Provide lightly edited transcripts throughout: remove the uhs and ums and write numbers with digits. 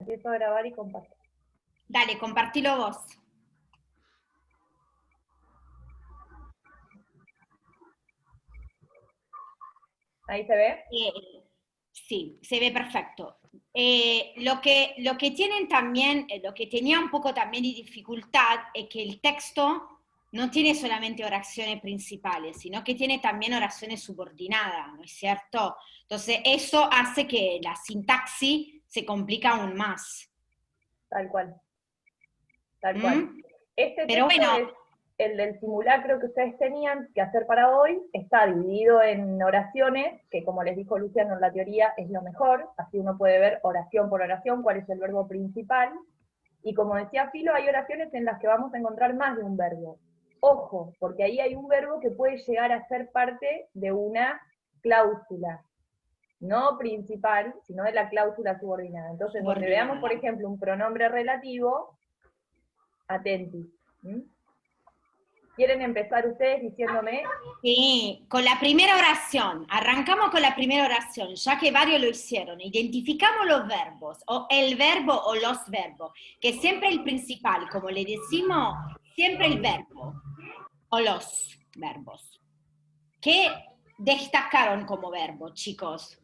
Empiezo a grabar y comparto. Dale, compartilo vos. ¿Ahí se ve? Sí, se ve perfecto. Lo que tienen también, lo que tenía un poco también de dificultad es que el texto no tiene solamente oraciones principales, sino que tiene también oraciones subordinadas, ¿no es cierto? Entonces eso hace que la sintaxis se complica aún más. Tal cual. Tal cual. Este Pero texto bueno, es el del simulacro que ustedes tenían que hacer para hoy. Está dividido en oraciones, que como les dijo Luciano en la teoría es lo mejor. Así uno puede ver oración por oración cuál es el verbo principal. Y como decía Filo, hay oraciones en las que vamos a encontrar más de un verbo. Ojo, porque ahí hay un verbo que puede llegar a ser parte de una cláusula. No principal, sino de la cláusula subordinada. Entonces, donde veamos, por ejemplo, un pronombre relativo, atentis. ¿Quieren empezar ustedes diciéndome? Sí, con la primera oración. Arrancamos con la primera oración, ya que varios lo hicieron. Identificamos los verbos, o el verbo o los verbos, que siempre el principal, como le decimos, siempre el verbo, o los verbos. ¿Qué destacaron como verbo, chicos?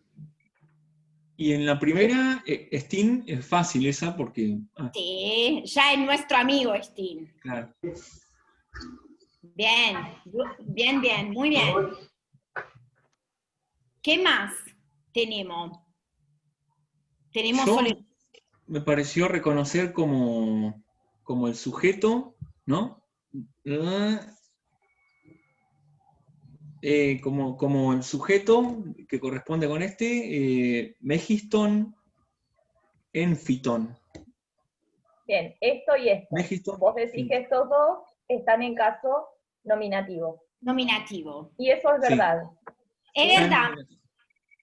Y en la primera, Stin, es fácil esa porque... Sí, ya es nuestro amigo Stin. Claro. Bien, bien, bien, muy bien. ¿Qué más tenemos? Tenemos Yo solo... me pareció reconocer como el sujeto, ¿no? Como el sujeto que corresponde con Megiston, Enfiton. Bien, esto y esto. Megiston, Vos decís que estos dos están en caso nominativo. Nominativo. Y eso es verdad. Es ¿sí? verdad.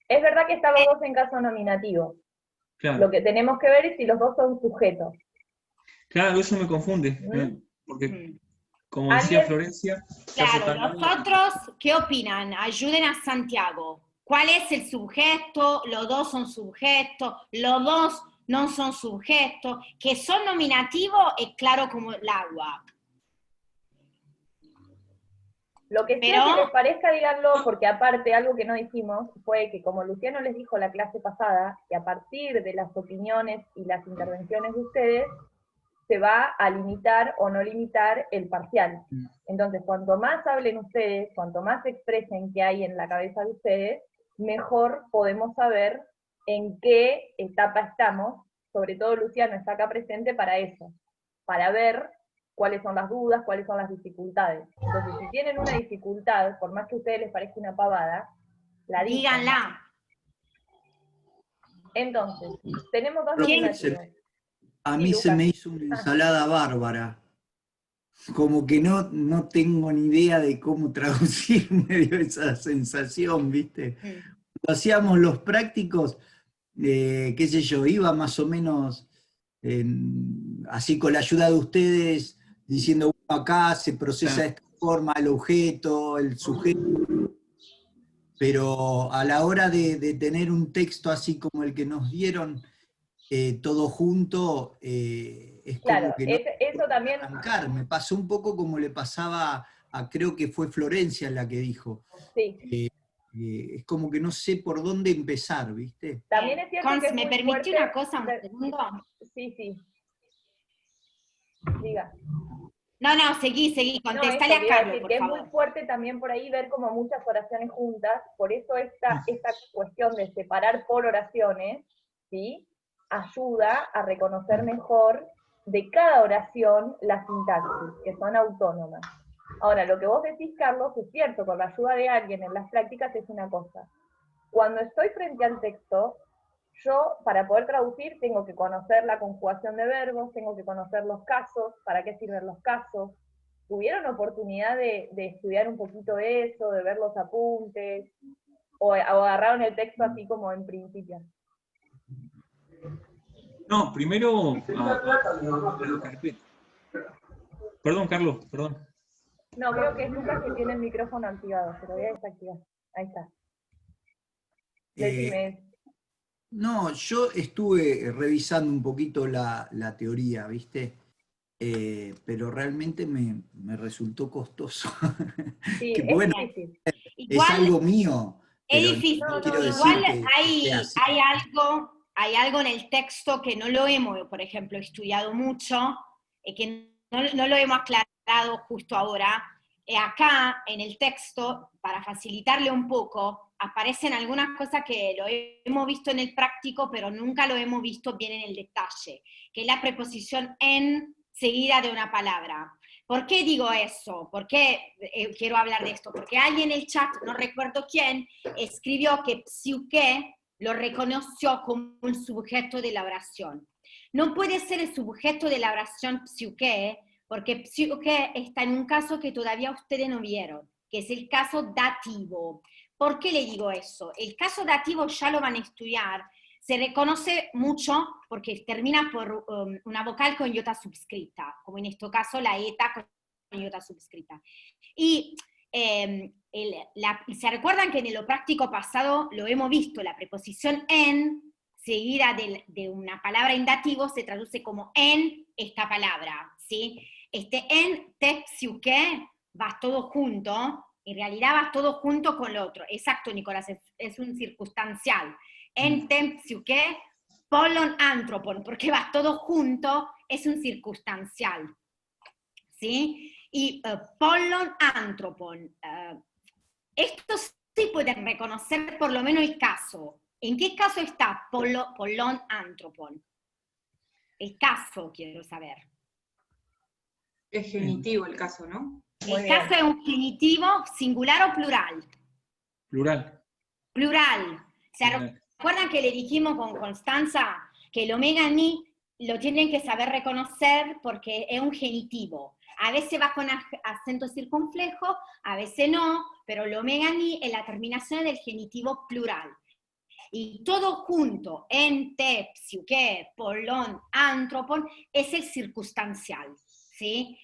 Es verdad que están los dos en caso nominativo. Claro. Lo que tenemos que ver es si los dos son sujetos. Claro, eso me confunde. Porque, como decía Florencia... Claro, los otros, ¿qué opinan? Ayuden a Santiago. ¿Cuál es el sujeto? Los dos son sujetos, los dos no son sujetos. Que son nominativos es claro como el agua. Lo que sea que les parezca, díganlo, porque aparte algo que no dijimos fue que como Luciano les dijo la clase pasada, que a partir de las opiniones y las intervenciones de ustedes, se va a limitar o no limitar el parcial. Entonces, cuanto más hablen ustedes, cuanto más expresen qué hay en la cabeza de ustedes, mejor podemos saber en qué etapa estamos. Sobre todo Luciano está acá presente para eso, para ver cuáles son las dudas, cuáles son las dificultades. Entonces, si tienen una dificultad, por más que a ustedes les parezca una pavada, la díganla. Entonces, tenemos dos nominativos. A mí se me hizo una ensalada bárbara. Como que no tengo ni idea de cómo traducir medio esa sensación, ¿viste? Cuando hacíamos los prácticos, qué sé yo, iba más o menos así con la ayuda de ustedes, diciendo, bueno, acá se procesa de esta forma el objeto, el sujeto, pero a la hora de tener un texto así como el que nos dieron, todo junto, es claro, como que no eso también arrancar. Me pasó un poco como le pasaba creo que fue Florencia la que dijo. Sí. Es como que no sé por dónde empezar, ¿viste? También es cierto que es ¿me permitís una cosa, un segundo? Sí, sí. Diga. No, seguí, contestale a Carlos, por favor. Es muy fuerte también por ahí ver como muchas oraciones juntas, por eso esta cuestión de separar por oraciones, ¿sí? Ayuda a reconocer mejor de cada oración la sintaxis, que son autónomas. Ahora, lo que vos decís, Carlos, es cierto, con la ayuda de alguien en las prácticas es una cosa. Cuando estoy frente al texto, yo, para poder traducir, tengo que conocer la conjugación de verbos, tengo que conocer los casos, para qué sirven los casos. ¿Tuvieron oportunidad de estudiar un poquito eso, de ver los apuntes, o agarraron el texto así como en principio? No, primero... Perdón, Carlos, perdón. No, creo que es Lucas que tiene el micrófono activado, pero voy a desactivar. Ahí está. Decime. No, yo estuve revisando un poquito la teoría, ¿viste? Pero realmente me resultó costoso. Sí, Que es bueno, difícil. es Igual algo mío, es pero difícil. no No, no, quiero no, Igual decir que esté así. hay algo en el texto que no lo hemos, por ejemplo, estudiado mucho, que no lo hemos aclarado justo ahora. Acá, en el texto, para facilitarle un poco, aparecen algunas cosas que lo hemos visto en el práctico, pero nunca lo hemos visto bien en el detalle, que es la preposición en seguida de una palabra. ¿Por qué digo eso? ¿Por qué quiero hablar de esto? Porque alguien en el chat, no recuerdo quién, escribió que psique lo reconoció como un sujeto de la oración. No puede ser el sujeto de la oración psique, porque psique está en un caso que todavía ustedes no vieron, que es el caso dativo. ¿Por qué le digo eso? El caso dativo ya lo van a estudiar, se reconoce mucho porque termina por una vocal con iota subscrita, como en este caso la eta con iota subscrita. Y ¿se recuerdan que en lo práctico pasado lo hemos visto? La preposición en, seguida de una palabra en dativo, se traduce como en esta palabra, ¿sí? Este en, te, psiuque, va todo junto, en realidad va todo junto con lo otro. Exacto, Nicolás, es un circunstancial. En tem, psiuque, polon, antropon, porque va todo junto, es un circunstancial, ¿sí? Y polon, antropon, esto sí pueden reconocer por lo menos el caso. ¿En qué caso está polón, antropon? El caso, quiero saber. Es genitivo el caso, ¿no? El caso es un genitivo singular o plural. Plural. Plural. ¿Se acuerdan que le dijimos con Constanza que el omega ni lo tienen que saber reconocer porque es un genitivo? A veces va con acento circunflejo, a veces no, pero el omega ni es la terminación del genitivo plural. Y todo junto, en, te, psiuque, polón, antropon, es el circunstancial, ¿sí?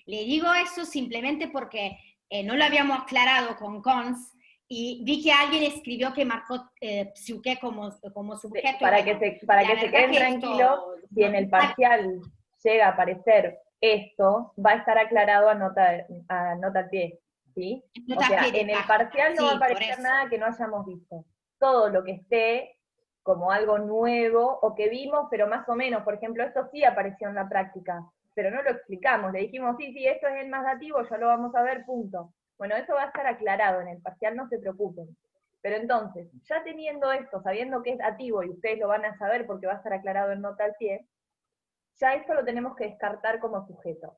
Le digo eso simplemente porque no lo habíamos aclarado con Cons, y vi que alguien escribió que marcó psiuque como sujeto. Para que se queden tranquilos, si en el parcial llega a aparecer esto, va a estar aclarado a nota al pie, ¿sí? O sea, en el parcial no va a aparecer nada que no hayamos visto. Todo lo que esté como algo nuevo o que vimos, pero más o menos, por ejemplo, esto sí apareció en la práctica, pero no lo explicamos, le dijimos, sí, esto es el más dativo, ya lo vamos a ver, punto. Bueno, eso va a estar aclarado en el parcial, no se preocupen. Pero entonces, ya teniendo esto, sabiendo que es dativo, y ustedes lo van a saber porque va a estar aclarado en nota al pie, ya esto lo tenemos que descartar como sujeto.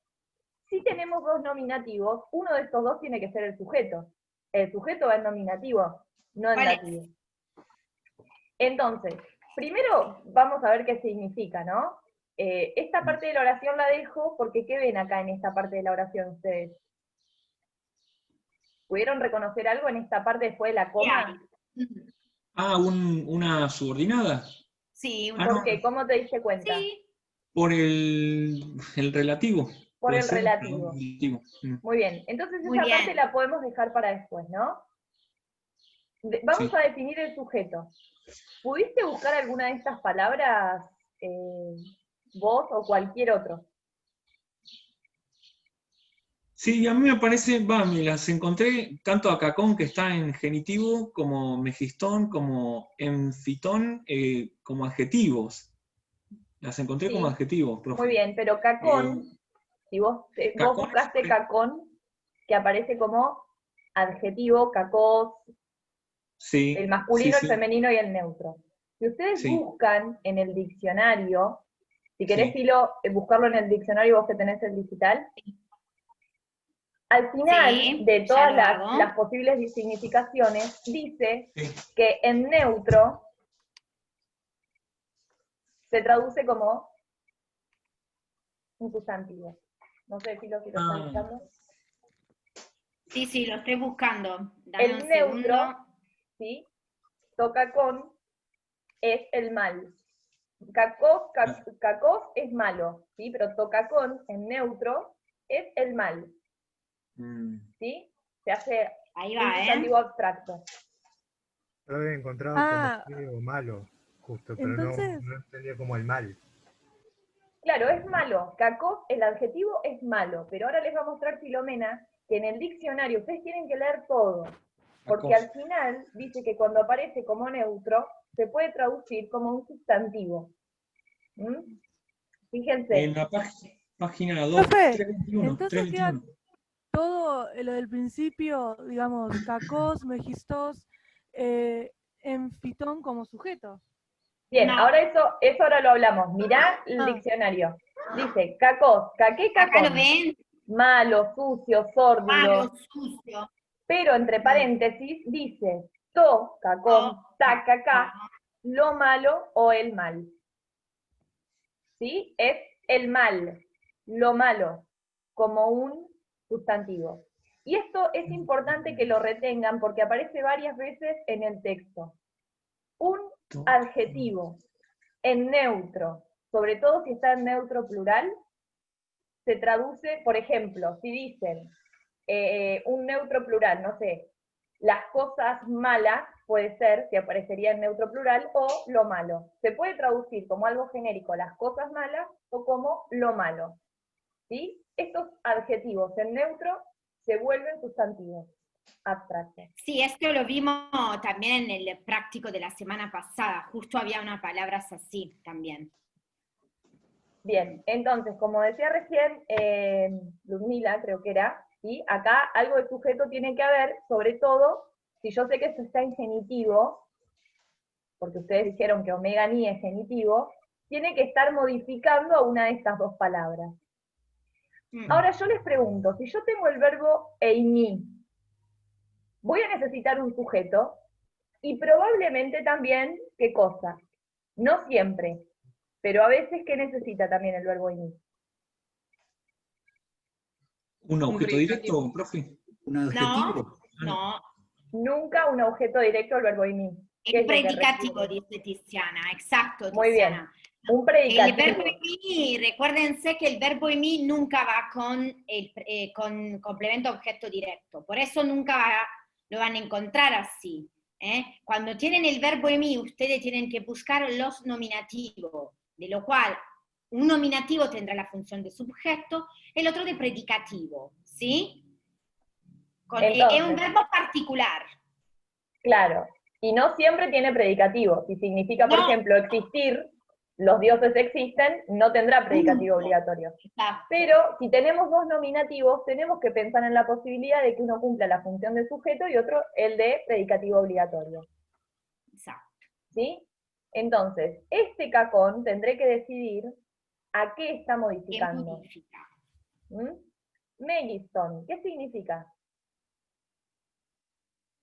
Si tenemos dos nominativos, uno de estos dos tiene que ser el sujeto. El sujeto va en nominativo, no en dativo. Entonces, primero vamos a ver qué significa, ¿no? Esta parte de la oración la dejo porque ¿qué ven acá en esta parte de la oración ustedes? ¿Pudieron reconocer algo en esta parte después de la coma? Ah, una subordinada. Sí. ¿Por qué? ¿Cómo te diste cuenta? Sí. Por el relativo. Por el ser, relativo. Muy bien, entonces esa parte la podemos dejar para después, ¿no? Vamos a definir el sujeto. ¿Pudiste buscar alguna de estas palabras vos o cualquier otro? Sí, a mí me parece, me las encontré tanto a cacón, que está en genitivo, como mejistón, como enfitón, como adjetivos. Las encontré como adjetivos, profe. Muy bien, pero cacón, si vos buscaste cacón, que aparece como adjetivo, cacós, el masculino, el femenino y el neutro. Si ustedes buscan en el diccionario, si querés, Filo, buscarlo en el diccionario vos que tenés el digital, al final de todas las posibles significaciones, dice que en neutro se traduce como un sustantivo. No sé, Filo, si lo estás buscando. Sí, lo estoy buscando. Dame el neutro, ¿sí? Toca con, es el mal. Cacos es malo, ¿sí? Pero toca con, en neutro, es el mal. ¿Sí? Se hace un sustantivo abstracto. Lo he encontrado como feo o malo. Justo, pero Entonces, no entendía como el mal. Claro, es malo. Cacos, el adjetivo es malo, pero ahora les va a mostrar Filomena que en el diccionario ustedes tienen que leer todo, porque al final dice que cuando aparece como neutro se puede traducir como un sustantivo. ¿Mm? Fíjense. En la página 2, profe, 321, entonces queda 321. todo lo del principio, digamos, cacos, megistos, enfitón como sujeto. Bien, No. ahora eso ahora lo hablamos. Mirá el Ah. diccionario. Dice, cacos, caqué, Acá cacón. lo ven, Malo, sucio, sórdido. malo, sucio. Pero entre paréntesis dice, to, cacón, ta, cacá, lo malo o el mal. ¿Sí? Es el mal, lo malo, como un sustantivo. Y esto es importante que lo retengan porque aparece varias veces en el texto. Un adjetivo en neutro, sobre todo si está en neutro plural, se traduce, por ejemplo, si dicen un neutro plural, no sé, las cosas malas, puede ser, que aparecería en neutro plural, o lo malo. Se puede traducir como algo genérico las cosas malas o como lo malo. ¿Sí? Estos adjetivos en neutro se vuelven sustantivos abstractos. Sí, esto lo vimos también en el práctico de la semana pasada, justo había unas palabras así también. Bien, entonces, como decía recién Ludmila, creo que era, ¿sí? Acá algo de sujeto tiene que haber, sobre todo, si yo sé que esto está en genitivo, porque ustedes dijeron que omega ni es genitivo, tiene que estar modificando a una de estas dos palabras. Ahora yo les pregunto, si yo tengo el verbo eini, voy a necesitar un sujeto, y probablemente también, ¿qué cosa? No siempre, pero a veces, ¿qué necesita también el verbo eini? ¿Un objeto predicativo. directo, profe? ¿Un adjetivo? No, Nunca un objeto directo al verbo eini. ¿Qué el es lo que predicativo, requiere? dice Tiziana, exacto, Muy bien. Tiziana. Un El predicativo. verbo emi, recuérdense que el verbo emi nunca va con complemento objeto directo, por eso nunca lo van a encontrar así. Cuando tienen el verbo emi, ustedes tienen que buscar los nominativos, de lo cual un nominativo tendrá la función de sujeto, el otro de predicativo, ¿sí? Es un verbo particular. Claro, y no siempre tiene predicativo. Si significa, por No. ejemplo, existir, los dioses existen, no tendrá predicativo obligatorio. Exacto. Pero si tenemos dos nominativos, tenemos que pensar en la posibilidad de que uno cumpla la función de sujeto y otro el de predicativo obligatorio. Exacto. ¿Sí? Entonces, este cacón tendré que decidir a qué está modificando. ¿Qué modifica? Megiston, ¿qué significa?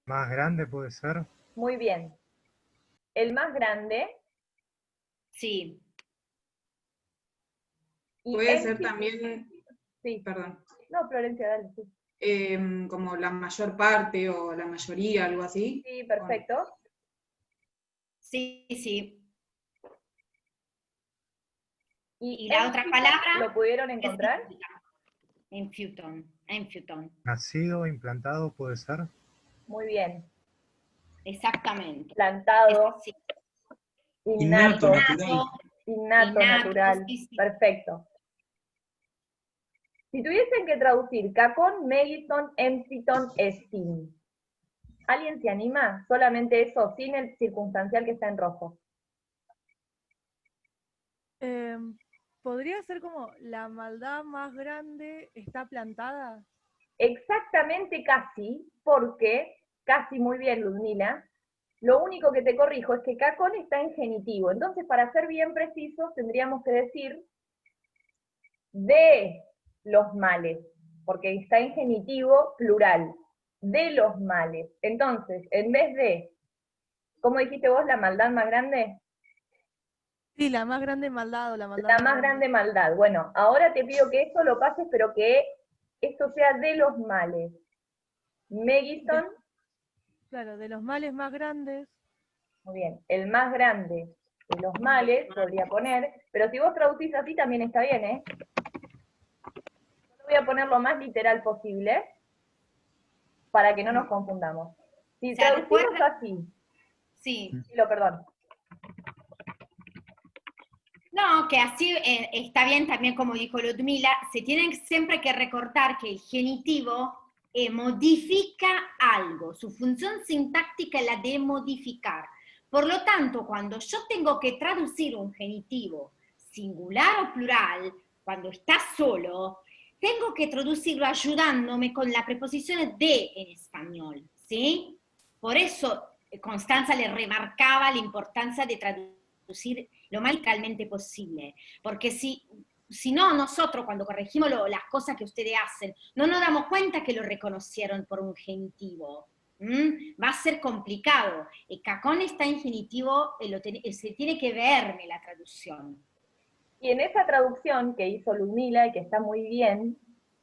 Más grande puede ser. Muy bien. El más grande. Sí. Y Puede en ser sí- también, Sí. perdón, No, Florencia, dale. Sí, como la mayor parte o la mayoría, algo así. sí, perfecto. Sí, sí. ¿Y la otra enfiton palabra? lo pudieron ¿Qué encontrar? significa? Enfiton. Nacido, implantado puede ser. Muy bien. Exactamente. Plantado, Sí. Innato, natural. innato, natural. Sí, sí. Perfecto. Si tuviesen que traducir cacón, megiston, enfiton, estin, ¿alguien se anima? Solamente eso, sin el circunstancial que está en rojo. ¿Podría ser como la maldad más grande está plantada? Exactamente casi, porque, casi muy bien, Ludmila, lo único que te corrijo es que cacón está en genitivo. Entonces, para ser bien precisos, tendríamos que decir de los males, porque está en genitivo plural, de los males. Entonces, en vez de, ¿cómo dijiste vos, la maldad más grande? Sí, la más grande maldad o la maldad La más grande maldad. Bueno, ahora te pido que eso lo pases, pero que esto sea de los males. Megiston. Claro, de los males más grandes. Muy bien, el más grande de los males, podría poner, pero si vos traducís así también está bien, ¿eh? Yo voy a poner lo más literal posible, para que no nos confundamos. Si O sea, traducimos recuerda- así, Sí. perdón. No, que así está bien también como dijo Ludmila, se tienen siempre que recordar que el genitivo modifica algo, su función sintáctica es la de modificar. Por lo tanto, cuando yo tengo que traducir un genitivo singular o plural, cuando está solo, tengo que traducirlo ayudándome con la preposición de en español, ¿sí? Por eso Constanza le remarcaba la importancia de traducir lo más literalmente posible, porque si no, nosotros cuando corregimos las cosas que ustedes hacen, no nos damos cuenta que lo reconocieron por un genitivo. Va a ser complicado. El cacón está en genitivo, se tiene que ver en la traducción. Y en esa traducción que hizo Ludmila y que está muy bien,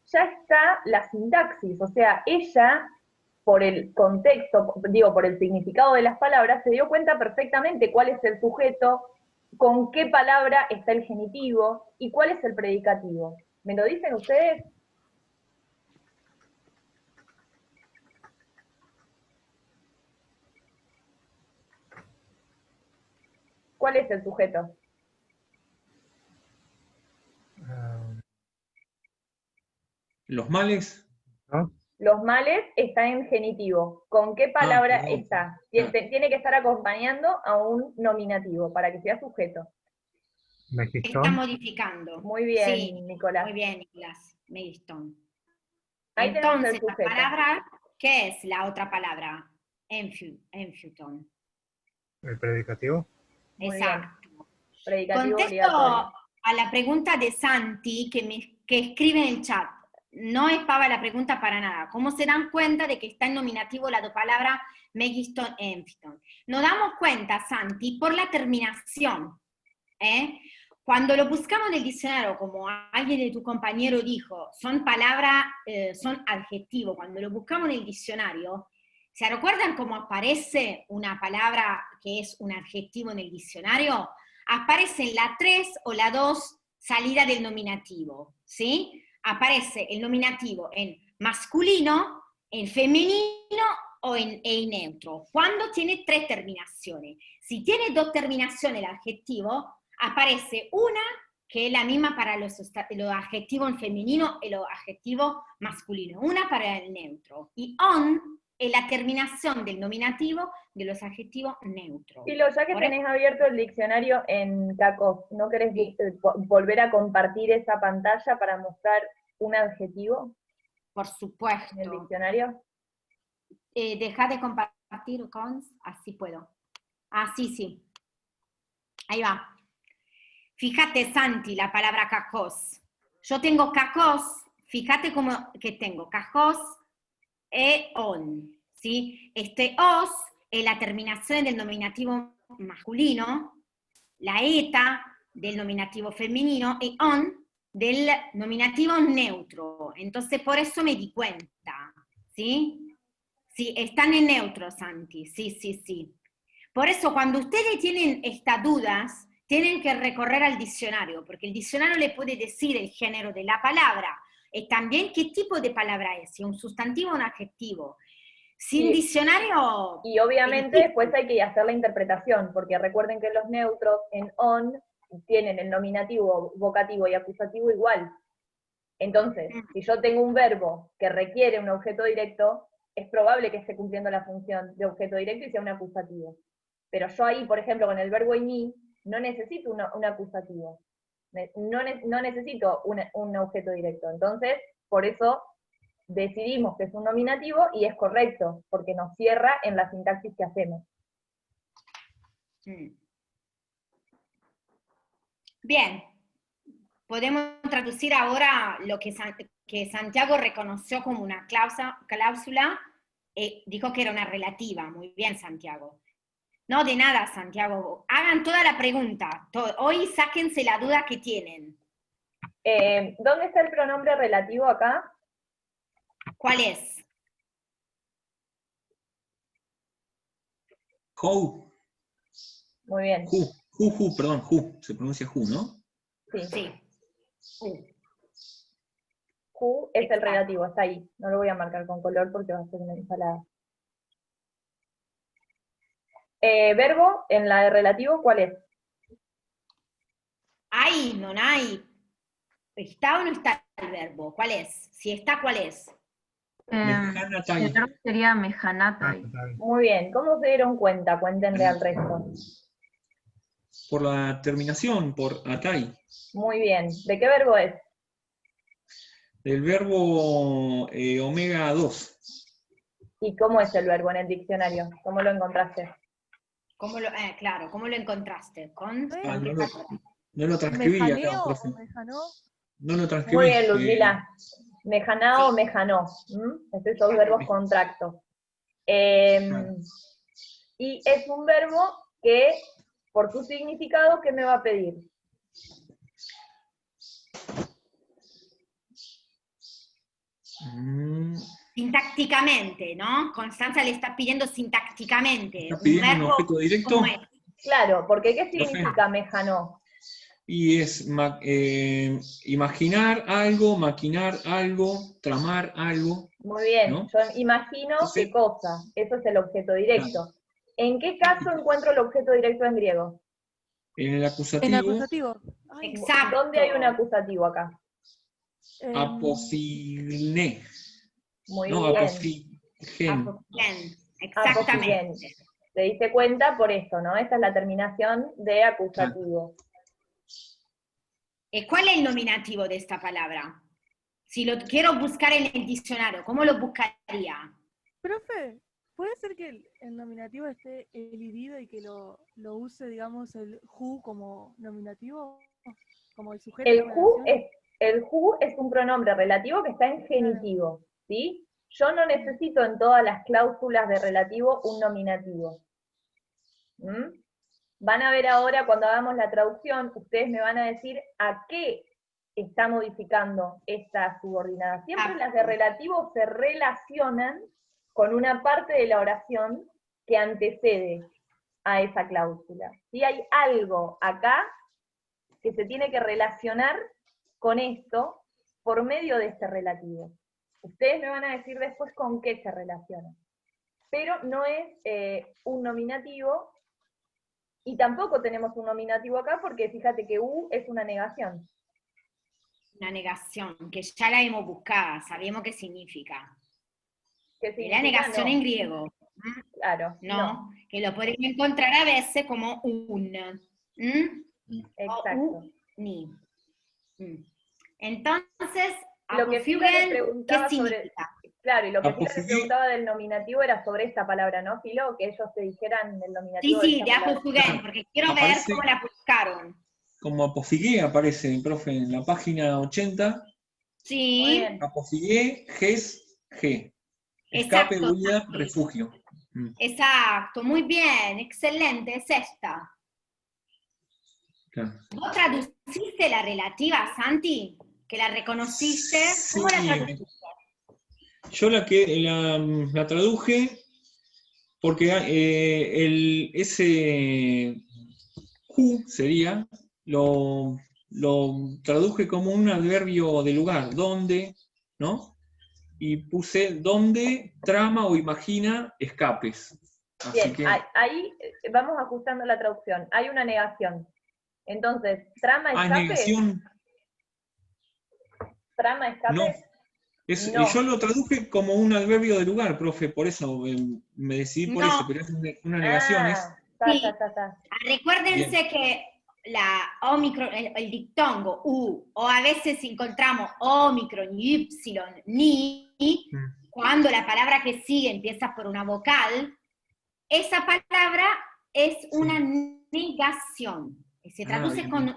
ya está la sintaxis, o sea, ella, por el contexto, digo, por el significado de las palabras, se dio cuenta perfectamente cuál es el sujeto, con qué palabra está el genitivo y cuál es el predicativo. ¿Me lo dicen ustedes? ¿Cuál es el sujeto? ¿Los males? ¿No? Los males está en genitivo. ¿Con qué palabra Perdón. está? Tiene que estar acompañando a un nominativo para que sea sujeto. Está Megistón. modificando. Muy bien, Sí, Nicolás. muy bien, Nicolás. Megistón. Ahí tenemos el Entonces, la sujeto. palabra, ¿qué es la otra palabra? Enfuton. El predicativo. Muy Exacto. bien. Predicativo Contesto obligatorio. a la pregunta de Santi que escribe en el chat. No es para la pregunta para nada. ¿Cómo se dan cuenta de que está en nominativo la palabra Megiston Enfiton? Nos damos cuenta, Santi, por la terminación. Cuando lo buscamos en el diccionario, como alguien de tu compañero dijo, son palabras, son adjetivos. Cuando lo buscamos en el diccionario, ¿se recuerdan cómo aparece una palabra que es un adjetivo en el diccionario? Aparece en la 3 o la 2 salida del nominativo, ¿sí? Aparece el nominativo en masculino, en femenino o en neutro. Cuando tiene 3 terminaciones. Si tiene 2 terminaciones el adjetivo, aparece una que es la misma para los adjetivos en femenino y los adjetivos masculinos, una para el neutro. Y on es la terminación del nominativo de los adjetivos neutros. Filo, ya que tenés abierto el diccionario en CACOS, ¿no querés volver a compartir esa pantalla para mostrar un adjetivo Por supuesto. en el diccionario? Deja de compartir, Cons, así puedo. Ah, sí. Ahí va. Fíjate, Santi, la palabra cacos. Yo tengo cacos, fíjate cómo que tengo cacos e on, ¿sí? Este os es la terminación del nominativo masculino, la eta del nominativo femenino y on del nominativo neutro. Entonces, por eso me di cuenta, ¿sí? Sí, están en neutro, Santi, sí. Por eso, cuando ustedes tienen estas dudas, tienen que recorrer al diccionario, porque el diccionario le puede decir el género de la palabra y también qué tipo de palabra es, si un sustantivo o un adjetivo. Sin diccionario... Y obviamente después hay que hacer la interpretación, porque recuerden que los neutros en on tienen el nominativo, vocativo y acusativo igual. Entonces, si yo tengo un verbo que requiere un objeto directo, es probable que esté cumpliendo la función de objeto directo y sea un acusativo. Pero yo ahí, por ejemplo, con el verbo in me, no necesito un acusativo. No necesito un objeto directo. Entonces, por eso decidimos que es un nominativo y es correcto, porque nos cierra en la sintaxis que hacemos. Bien. Podemos traducir ahora lo que Santiago reconoció como una cláusula, dijo que era una relativa. Muy bien, Santiago. No, de nada, Santiago. Hagan toda la pregunta. Hoy sáquense la duda que tienen. ¿Dónde está el pronombre relativo acá? ¿Cuál es? Who. Muy bien. Perdón, who. Se pronuncia who, ¿no? Sí. Who es el relativo, está ahí. No lo voy a marcar con color porque va a ser una ensalada. Verbo, en la de relativo, ¿cuál es? Hay, no hay. ¿Está o no está el verbo? ¿Cuál es? Si está, ¿cuál es? Mejanatai. El verbo sería mejanatai. Muy bien, ¿cómo se dieron cuenta? Cuéntenle al resto. Por la terminación, por atai. Muy bien, ¿de qué verbo es? Del verbo omega 2. ¿Y cómo es el verbo en el diccionario? ¿Cómo lo encontraste? Claro, ¿cómo lo encontraste? ¿Con Ah, qué palabra? no lo transcribí acá, ¿Mejaneo profe. o mejanó? No lo transcribí. Muy bien, Ludmila. Mejaná o mejanó. Estos son verbos Mejanó. contractos. Claro. Y es un verbo que, por su significado, ¿qué me va a pedir? Sintácticamente, ¿no? Constanza le está pidiendo sintácticamente. ¿Está pidiendo un verbo, objeto directo? ¿cómo es? Claro, porque ¿qué significa mejanó? Y es imaginar algo, maquinar algo, tramar algo. Muy bien, ¿no? yo imagino Entonces, qué cosa, eso es el objeto directo. Claro. ¿En qué caso encuentro el objeto directo en griego? En el En acusativo, acusativo. Ay, Exacto. ¿Dónde hay un acusativo acá? aposigné, Muy no bien. aposigen. Bien, Aposiguen. exactamente. Te diste cuenta por esto, ¿no? Esta es la terminación de acusativo. ¿Cuál es el nominativo de esta palabra? Si lo quiero buscar en el diccionario, ¿cómo lo buscaría? profe, ¿puede ser que el nominativo esté elidido y que lo use, digamos, el who como nominativo? Como el sujeto. El who es un pronombre relativo que está en genitivo, ¿sí? Yo no necesito en todas las cláusulas de relativo un nominativo. Van a ver ahora cuando hagamos la traducción, ustedes me van a decir a qué está modificando esta subordinada. Siempre las de relativo se relacionan con una parte de la oración que antecede a esa cláusula. ¿Sí? Hay algo acá que se tiene que relacionar con esto por medio de este relativo. Ustedes me van a decir después con qué se relaciona. Pero no es un nominativo, y tampoco tenemos un nominativo acá porque fíjate que U es una negación. Una negación, que ya la hemos buscado, sabemos qué significa. ¿Qué Es significa? la negación No. en griego. Claro, No, que lo podemos encontrar a veces como un. Exacto. O ni. Entonces, Lo que Filo le apofigen, preguntaba ¿qué sobre, significa? claro, y lo que Filo le Apofigué. preguntaba del nominativo era sobre esta palabra, ¿no, Filo? Que ellos te dijeran el Sí, nominativo sí, de esta palabra. apofigen, porque quiero ver Aparece- cómo la buscaron. Como apofigué aparece, profe, en la página 80. Muy Sí, bien. Apofigué, GES, G. Escape, exacto. huida, Santi. refugio. Exacto, muy bien, excelente, es esta. Claro. ¿Vos traduciste la relativa, Santi? ¿Que la reconociste? ¿Cómo la Sí, traduciste? yo la traduje porque ese who sería, lo traduje como un adverbio de lugar, donde, ¿no? Y puse donde trama o imagina escapes. Así Bien, que ahí vamos ajustando la traducción. Hay una negación. Entonces, trama ¿hay escape. negación? Trama escape. No. No. Yo lo traduje como un adverbio de lugar, profe, por eso me decidí por No. eso, pero es una negación. Sí. Ta. Recuérdense que la omicron, el dictongo u, o a veces encontramos omicron, y ni, cuando la palabra que sigue empieza por una vocal, esa palabra es una negación. Se traduce bien. con no,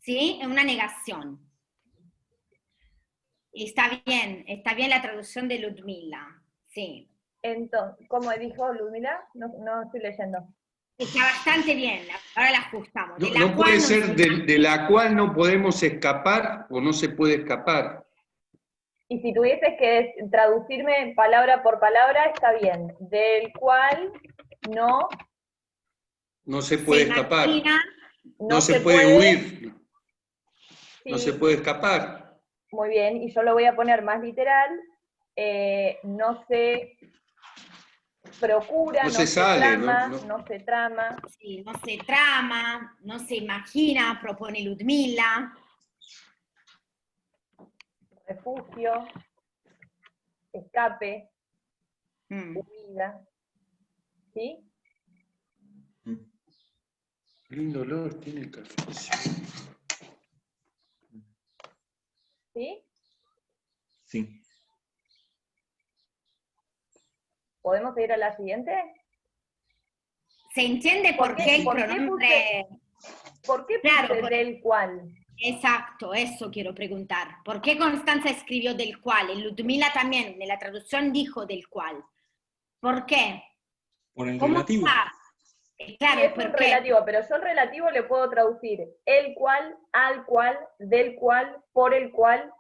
¿sí? Es una negación. Está bien la traducción de Ludmila, sí. Entonces, ¿cómo dijo Ludmila? No estoy leyendo. Está bastante bien, ahora la ajustamos. No, De la no cual puede no ser se- de la cual no podemos escapar o no se puede escapar. Y si tuvieses que traducirme palabra por palabra, está bien. Del cual No se puede escapar. imagina, No se puede huir. Sí, No se puede escapar. muy bien, y yo lo voy a poner más literal. No se procura, No no se se sale, trama, ¿no? no se trama. Sí, no se trama, no se imagina, propone Ludmila. Refugio, escape, Mm. huida. ¿Sí? Qué lindo olor tiene el café. ¿Sí? Sí. ¿Podemos ir a la siguiente? ¿Se entiende por qué el pronombre? ¿Por qué Claro, puse del cual? Exacto, eso quiero preguntar. ¿Por qué Constanza escribió del cual? Y Ludmila también, en la traducción dijo del cual. ¿Por qué? Por el ¿Cómo relativo. está? Sí, Claro, es un ¿por qué? relativo, pero yo el relativo le puedo traducir el cual, al cual, del cual, por el cual.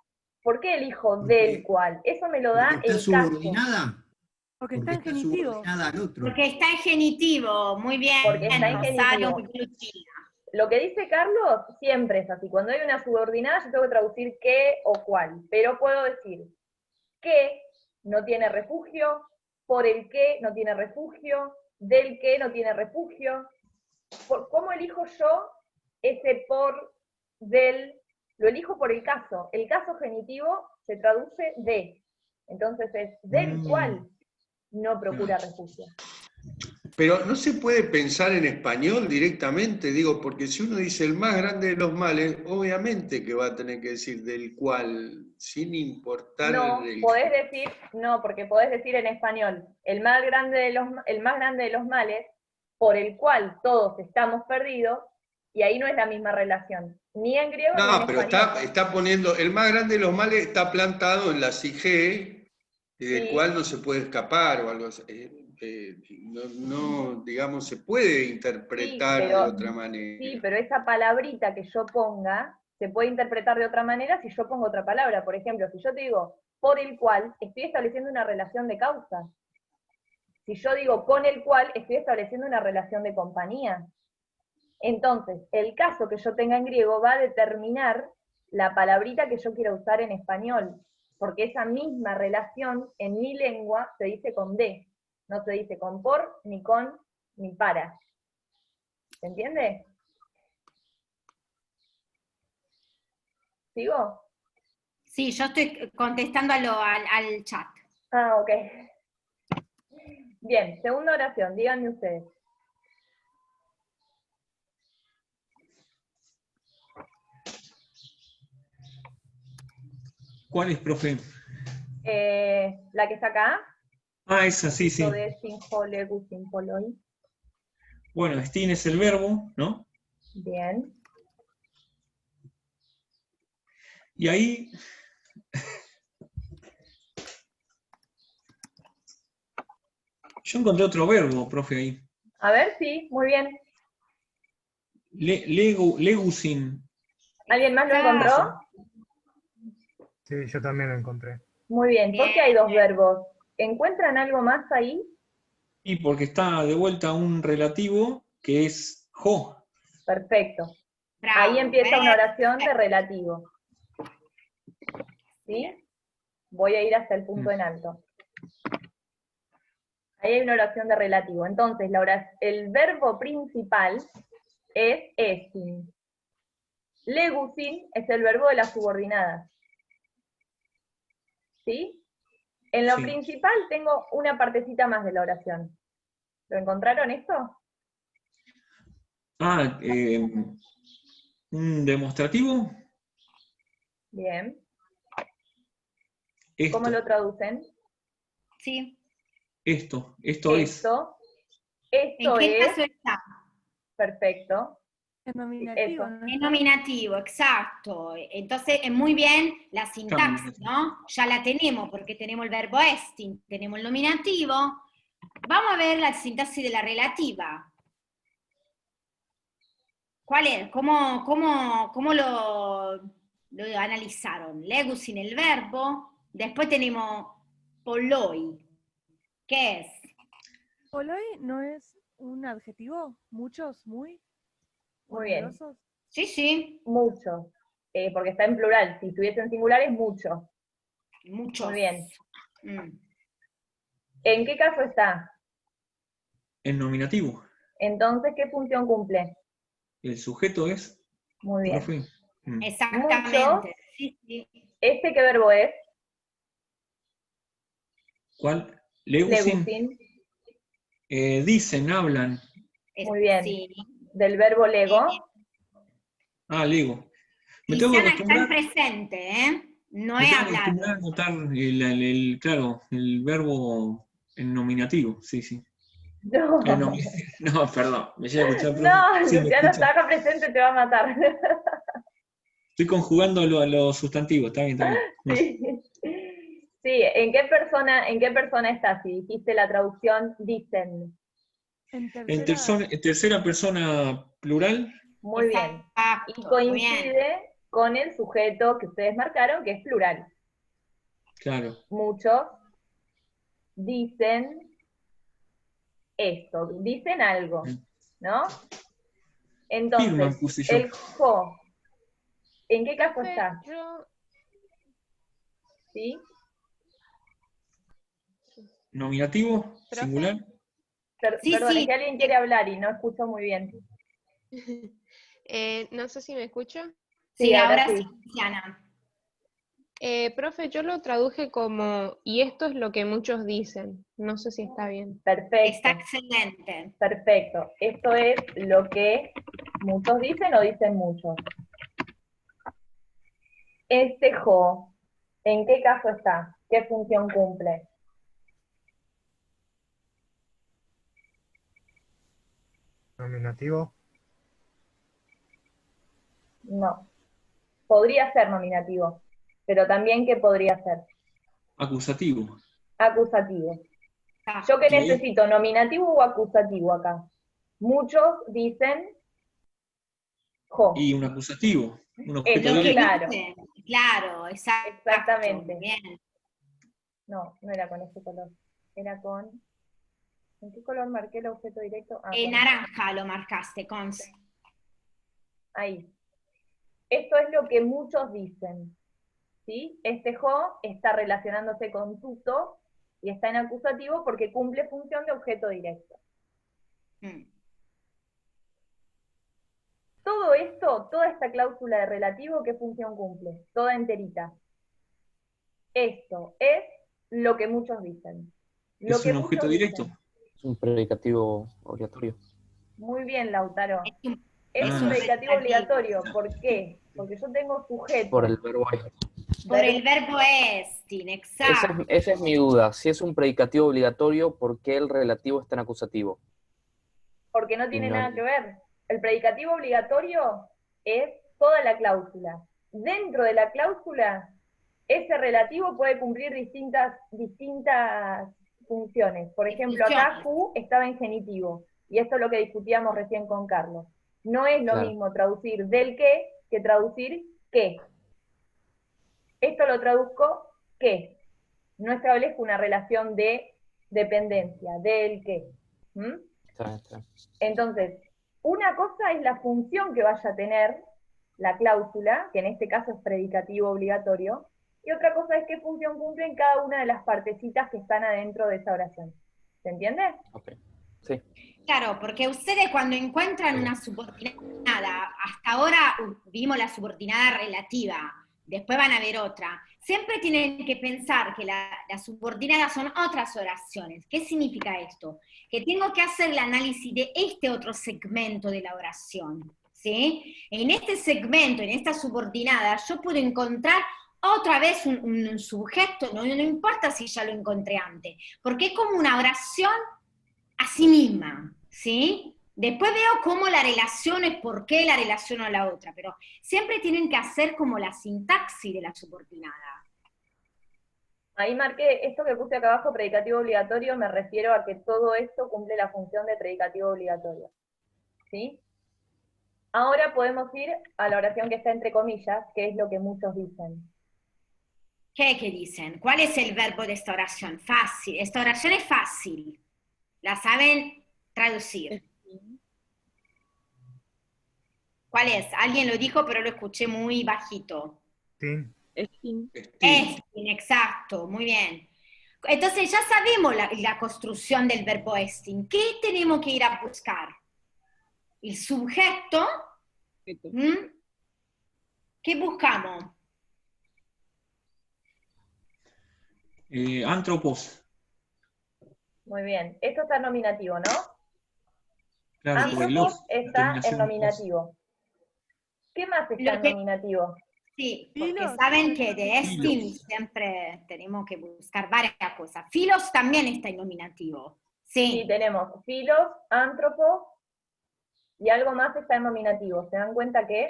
¿Por qué elijo del cual? Eso me lo Porque da está el caso. subordinada. Porque Porque está en está genitivo. subordinada al otro. Porque está en genitivo. Muy bien, Porque está en Rosario, genitivo. muy bien, Lucila. Lo que dice Carlos siempre es así. Cuando hay una subordinada, yo tengo que traducir qué o cuál. Pero puedo decir que no tiene refugio, por el que no tiene refugio, del que no tiene refugio. ¿Cómo elijo yo ese por, del? Lo elijo por el caso. El caso genitivo se traduce de. Entonces es del cual no procura refugio. Pero no se puede pensar en español directamente, digo, porque si uno dice el más grande de los males, obviamente que va a tener que decir del cual, sin importar No, el... podés decir, no, porque podés decir en español, el más grande de los males, por el cual todos estamos perdidos, y ahí no es la misma relación, ni en griego ni en No, pero español. está poniendo, el más grande de los males está plantado en la SIG, del Sí. cual no se puede escapar o algo así. No, digamos, se puede interpretar de otra manera. Sí, pero esa palabrita que yo ponga se puede interpretar de otra manera si yo pongo otra palabra. Por ejemplo, si yo te digo por el cual, estoy estableciendo una relación de causa. Si yo digo con el cual, estoy estableciendo una relación de compañía. Entonces, el caso que yo tenga en griego va a determinar la palabrita que yo quiero usar en español, porque esa misma relación en mi lengua se dice con de, no se dice con por, ni con, ni para. ¿Se entiende? ¿Sigo? Sí, yo estoy contestando al chat. Ah, ok. Bien, segunda oración, díganme ustedes. ¿Cuál es, profe? La que está acá. Ah, esa, sí, sí. De sinjolegu, sinjoloi. Bueno, estin es el verbo, ¿no? Bien. Y ahí... Yo encontré otro verbo, profe, ahí. A ver, sí, muy bien. Legusin. ¿Alguien más lo encontró? Sí, yo también lo encontré. Muy bien. ¿Por qué hay dos verbos? ¿Encuentran algo más ahí? Y porque está de vuelta un relativo que es jo. Perfecto. Bravo, Ahí empieza una oración de perfecto. relativo. ¿Sí? Voy a ir hasta el punto en alto. Ahí hay una oración de relativo. Entonces, el verbo principal es estin. Legusin es el verbo de las subordinadas. ¿Sí? En lo Sí. principal tengo una partecita más de la oración. ¿Lo encontraron esto? Ah, un demostrativo. Bien. Esto, ¿Cómo lo traducen? Sí. esto es. Esto ¿En qué es. caso está? Perfecto. Es nominativo, Eso. ¿no Es está? nominativo, exacto. Entonces es muy bien la sintaxis, ¿no? Ya la tenemos porque tenemos el verbo estin, tenemos el nominativo. Vamos a ver la sintaxis de la relativa. ¿Cuál es? ¿Cómo lo analizaron? Legusin el verbo, después tenemos poloi. ¿Qué es? ¿Poloi no es un adjetivo? ¿Muchos? ¿Muy? ¿O Muy bien. numerosos? Sí, sí, Mucho. Porque está en plural. Si estuviese en singular es mucho. muchos. Muy bien. Mm. ¿En qué caso está? En nominativo. Entonces, ¿qué función cumple? El sujeto es Muy bien. profe. Exactamente. Mucho. Sí, sí. ¿Este qué verbo es? ¿Cuál? Leusin. Legusin. Dicen, hablan. Muy bien. Sí. Del verbo lego. Ah, lego. Me Y tengo que Sana está en acostumbrar. presente, ¿eh? No Me he tengo que hablado. acostumbrar a notar claro, el verbo en nominativo, sí, sí. No. No, perdón, me llega a escuchar, profe. No, Sí, me Luciano escucha. está acá presente, te va a matar. Estoy conjugando los sustantivos, está bien, está bien. No. Sí. Sí, ¿en qué persona estás? Si dijiste la traducción dicen. En En tercera, tercera persona plural, Muy bien. Y Exacto, muy bien. coincide con el sujeto que ustedes marcaron, que es plural. claro. Muchos dicen esto, dicen algo, ¿no? Firman Entonces, puse yo. el jo, ¿en qué caso Profe, está? yo, ¿Sí? Nominativo, profe, singular. Sí, Perdón, es sí. que alguien quiere hablar y no escucho muy bien. no sé si me escucha. Sí, Sí, ahora ahora sí. sí, Luciana. Profe, yo lo traduje como, y esto es lo que muchos dicen. No sé si está bien. Perfecto, Está excelente. perfecto. Esto es lo que muchos dicen o dicen muchos. Este jo, ¿en qué caso está? ¿Qué función cumple? Nominativo. No. Podría ser nominativo, pero también ¿qué podría ser? Acusativo. Acusativo. ¿Yo qué Y ahí, necesito? ¿Nominativo o acusativo acá? Muchos dicen jo. y un acusativo, un objeto Lo que directo. Claro, dicen, claro, exacto. exactamente. Bien. No, no era con ese color. Era con... ¿En qué color marqué el objeto directo? Ah, con Naranja lo marcaste, ahí. Esto es lo que muchos dicen. ¿Sí? Este jo está relacionándose con tuto y está en acusativo porque cumple función de objeto directo. Todo esto, toda esta cláusula de relativo, ¿qué función cumple? Toda enterita. Esto es lo que muchos dicen. Lo Es que un objeto muchos directo. dicen. Es un predicativo obligatorio. Muy bien, Lautaro. Es Es un un predicativo predicativo. obligatorio. ¿Por qué? Porque yo tengo sujeto. Por el verbo es. Por el verbo estin, exacto. Esa es mi duda. Si es un predicativo obligatorio, ¿por qué el relativo está en acusativo? Porque no Y tiene no nada en- que ver. El predicativo obligatorio es toda la cláusula. Dentro de la cláusula, ese relativo puede cumplir distintas funciones. Por ejemplo, acá Q estaba en genitivo, y esto es lo que discutíamos recién con Carlos. No es lo Claro. mismo traducir del que traducir qué. Esto lo traduzco qué. No establezco una relación de dependencia, del qué. ¿Mm? Está. Entonces, una cosa es la función que vaya a tener la cláusula, que en este caso es predicativo obligatorio, y otra cosa es qué función cumple en cada una de las partecitas que están adentro de esa oración. ¿Se entiende? Ok. Sí. Claro, porque ustedes cuando encuentran una subordinada, hasta ahora vimos la subordinada relativa, después van a ver otra, siempre tienen que pensar que las subordinadas son otras oraciones. ¿Qué significa esto? Que tengo que hacer el análisis de este otro segmento de la oración, ¿sí? En este segmento, en esta subordinada, yo puedo encontrar otra vez un sujeto, no importa si ya lo encontré antes, porque es como una oración a sí misma, ¿sí? Después veo cómo la relaciono es por qué la relaciono a la otra, pero siempre tienen que hacer como la sintaxis de la subordinada. Ahí marqué esto que puse acá abajo, predicativo obligatorio, me refiero a que todo esto cumple la función de predicativo obligatorio. ¿Sí? Ahora podemos ir a la oración que está entre comillas, que es lo que muchos dicen. ¿Qué dicen? ¿Cuál es el verbo de esta oración? Fácil. Esta oración es fácil. La saben traducir. ¿Cuál es? Alguien lo dijo, pero lo escuché muy bajito. Tin. Estin, exacto, muy bien. Entonces ya sabemos la construcción del verbo estin. ¿Qué tenemos que ir a buscar? El sujeto. ¿Mm? ¿Qué buscamos? Antropos. Muy bien. Esto está en nominativo, ¿no? Claro, porque los, Antropos está en nominativo. ¿Qué más está en nominativo? Sí, porque Filos saben está que en de nominativo. estin siempre tenemos que buscar varias cosas. Filos también está en nominativo. Sí, Sí. tenemos filos, antropos, y algo más está en nominativo. ¿Se dan cuenta que?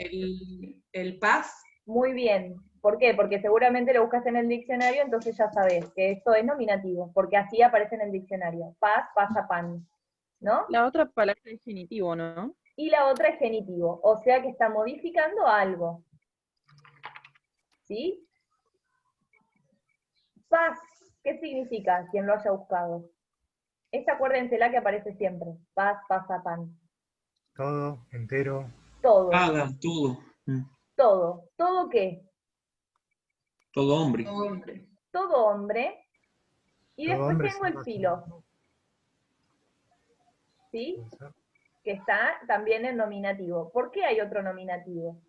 El paz. Muy bien. ¿Por qué? Porque seguramente lo buscas en el diccionario, entonces ya sabes que esto es nominativo, porque así aparece en el diccionario. Paz, pasa, pan. ¿No? La otra palabra es genitivo, ¿no? Y la otra es genitivo, o sea que está modificando algo. ¿Sí? Paz, ¿qué significa? Quien lo haya buscado. Esta acuérdensela que aparece siempre. Paz, pasa, pan. Todo, entero. Todo. Cada, todo. Todo. ¿Todo qué? Todo hombre. Todo hombre. Y Todo después hombre tengo sin el filo. ¿Sí? Puede ser. Que está también en nominativo. ¿Por qué hay otro nominativo?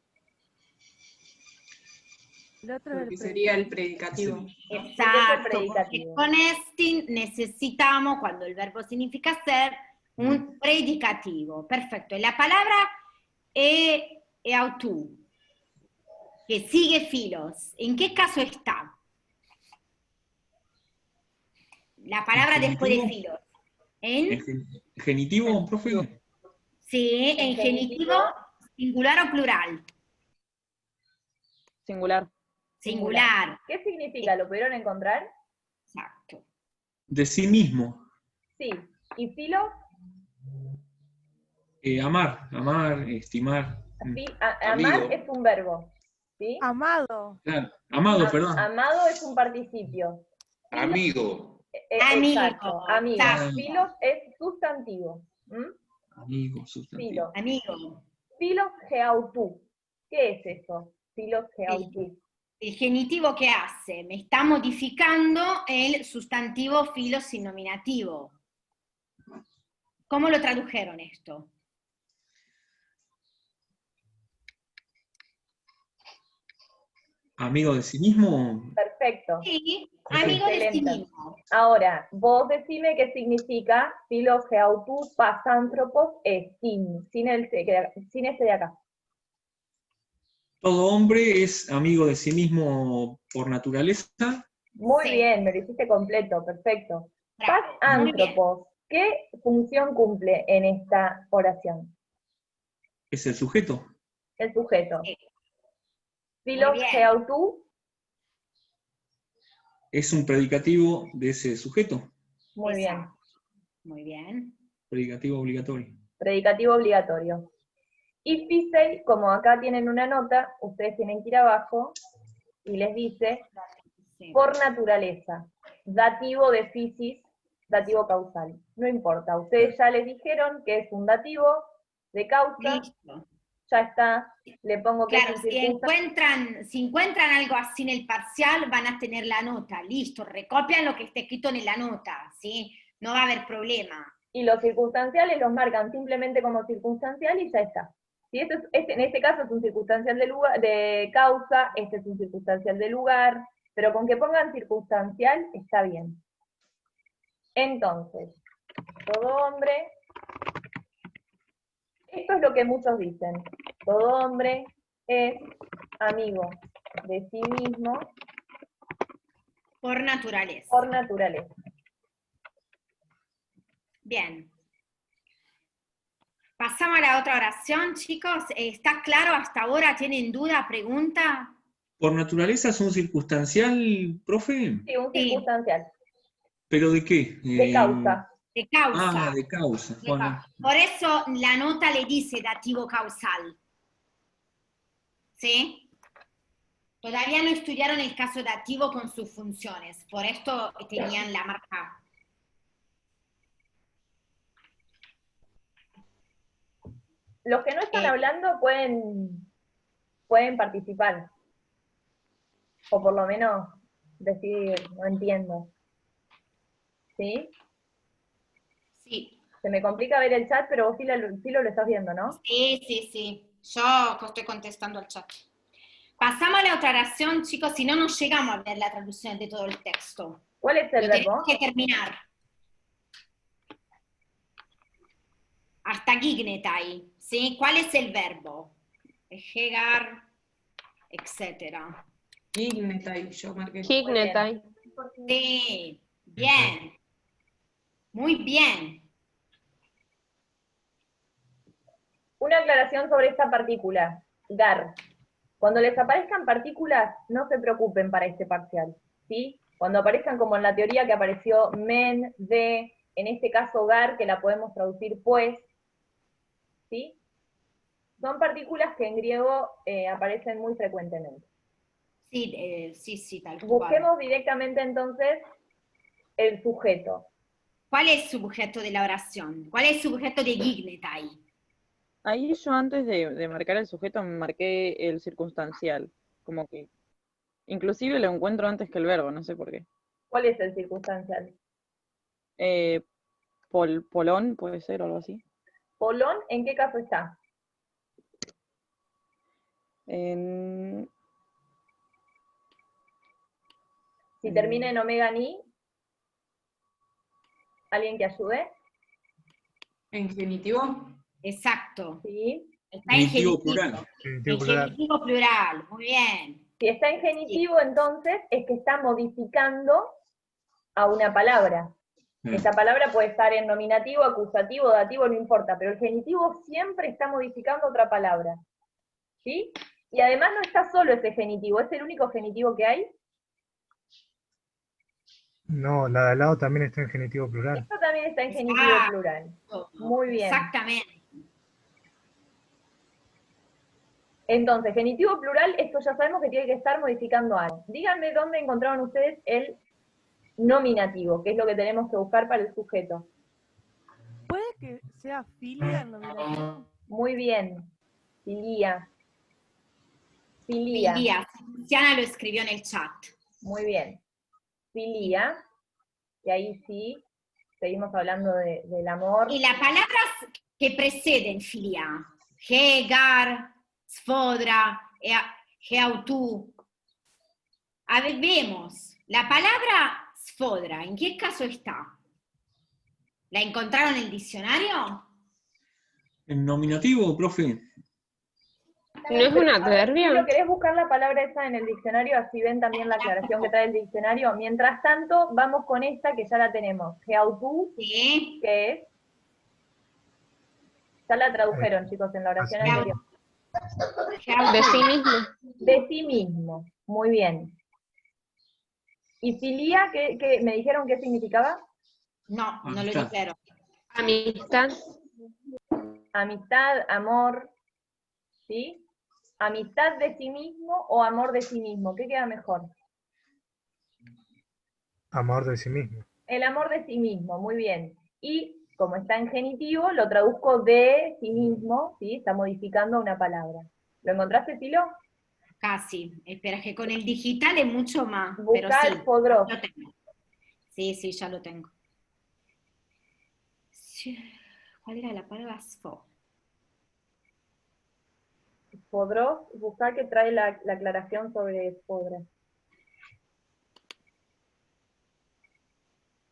El otro es Porque el sería el predicativo. Exacto, porque predicativo. con estin necesitamos, cuando el verbo significa ser, un predicativo. Perfecto. Y la palabra autú, que sigue filos, ¿en qué caso está? La palabra ¿En después de genitivo? filos. ¿En? ¿Genitivo, profe? Sí, en genitivo, singular o plural. Singular. Singular. ¿Qué significa? ¿Lo pudieron encontrar? Exacto. De sí mismo. Sí. ¿Y filo? Amar, estimar. Amar Amigo. es un verbo. ¿Sí? Amado. Claro, amado, perdón. Amado es un participio. Amigo. Amigo, Exacto, amigo. exacto. Filos es sustantivo. Amigo, sustantivo. Filos. Amigo. Filos geautú. ¿Qué es eso? Filos geautú. El genitivo que hace, me está modificando el sustantivo filos sin nominativo. ¿Cómo lo tradujeron esto? ¿Amigo de sí mismo? Perfecto. Sí, Ok. amigo de sí Excelente. mismo. Ahora, vos decime qué significa filos geautú pasántropos sin este de acá. Todo hombre es amigo de sí mismo por naturaleza. Muy Sí. bien, me lo hiciste completo, perfecto. Bravo, muy bien. Pasántropos, ¿qué función cumple en esta oración? Es el sujeto. El sujeto. Sí. Filos bien. geautú, Es un predicativo de ese sujeto. muy bien. Exacto. Muy bien. Predicativo obligatorio. Predicativo obligatorio. Y fisei, como acá tienen una nota, ustedes tienen que ir abajo y les dice, Sí. por naturaleza, dativo de fisis, dativo causal. No importa, ustedes ya les dijeron que es un dativo de causa, Listo. ya está, le pongo que Claro, es un circunstancial. si encuentran algo así en el parcial, van a tener la nota, listo, recopian lo que está escrito en la nota, ¿sí? No va a haber problema. Y los circunstanciales los marcan simplemente como circunstancial y ya está. Si en este caso es un circunstancial de causa, este es un circunstancial de lugar, pero con que pongan circunstancial está bien. Entonces, todo hombre, esto es lo que muchos dicen, todo hombre es amigo de sí mismo Por naturaleza. por naturaleza. Bien. Pasamos a la otra oración, chicos. ¿Está claro hasta ahora? ¿Tienen duda, pregunta? ¿Por naturaleza es un circunstancial, profe? Sí, un circunstancial. ¿Pero de qué? De causa. De causa. De causa. De Bueno, causa. Por eso la nota le dice dativo causal. ¿Sí? Todavía no estudiaron el caso dativo con sus funciones. Por esto tenían la marca. Los que no están hablando pueden participar. O por lo menos decir, no entiendo. ¿Sí? Sí. Se me complica ver el chat, pero vos Filo lo estás viendo, ¿no? Sí, sí, sí. Yo estoy contestando al chat. Pasamos a la otra oración, chicos, si no, no llegamos a ver la traducción de todo el texto. ¿Cuál es el Lo verbo? tenemos que terminar. Hasta gignetai, ¿sí? ¿Cuál es el verbo? Llegar, etcétera. Gignetai, yo marqué. Gignetai. Sí, bien. Muy bien. Una aclaración sobre esta partícula, gar. Cuando les aparezcan partículas, no se preocupen para este parcial, ¿sí? Cuando aparezcan como en la teoría que apareció men, de, en este caso gar, que la podemos traducir pues, ¿sí? Son partículas que en griego aparecen muy frecuentemente. Sí, sí, tal cual. Busquemos directamente entonces el sujeto. ¿Cuál es el sujeto de la oración? ¿Cuál es el sujeto de gignetai? Ahí yo antes de marcar el sujeto me marqué el circunstancial, como que inclusive lo encuentro antes que el verbo, no sé por qué. ¿Cuál es el circunstancial? Polón puede ser o algo así. ¿Polón en qué caso está? Si termina en omega ni, ¿alguien que ayude? ¿En genitivo? Exacto. Sí. Está en Genitivo genitivo. plural. En genitivo plural, muy bien. Si está en genitivo, entonces es que está modificando a una palabra. Esta palabra puede estar en nominativo, acusativo, dativo, no importa, pero el genitivo siempre está modificando otra palabra. ¿Sí? Y además no está solo ese genitivo, ¿es el único genitivo que hay? No, la de al lado también está en genitivo plural. Esto también está en genitivo plural. Muy bien. Exactamente. Entonces, genitivo plural, esto ya sabemos que tiene que estar modificando algo. Díganme dónde encontraron ustedes el nominativo, que es lo que tenemos que buscar para el sujeto. ¿Puede que sea filia el nominativo? Muy bien. Filia. Filia. Filia. Luciana lo escribió en el chat. Muy bien. Filia, que ahí sí, seguimos hablando del amor. Y las palabras que preceden filia, hegar, sfodra, geautú. A ver, vemos. La palabra sfodra, ¿en qué caso está? ¿La encontraron en el diccionario? ¿En nominativo, profe? ¿No es un adverbio? ¿No querés buscar la palabra esa en el diccionario? Así ven también la aclaración que trae el diccionario. Mientras tanto, vamos con esta que ya la tenemos. Geautú, Sí. que es... Ya la tradujeron, chicos, en la oración anterior. De sí mismo. De sí mismo. Muy bien. ¿Y filia, qué me dijeron qué significaba? No, no lo dijeron. Amistad. Amistad, amor, ¿sí? Amistad de sí mismo o amor de sí mismo, ¿qué queda mejor? Amor de sí mismo. El amor de sí mismo, muy bien. Y como está en genitivo, lo traduzco de sí mismo, ¿sí? Está modificando una palabra. ¿Lo encontraste, Tilo? Casi. Espera, que con el digital es mucho más. Pero Buscar sí, podrós. lo tengo. Sí, ya lo tengo. ¿Cuál era la palabra sfo? Podrós, buscar que trae la aclaración sobre podrás.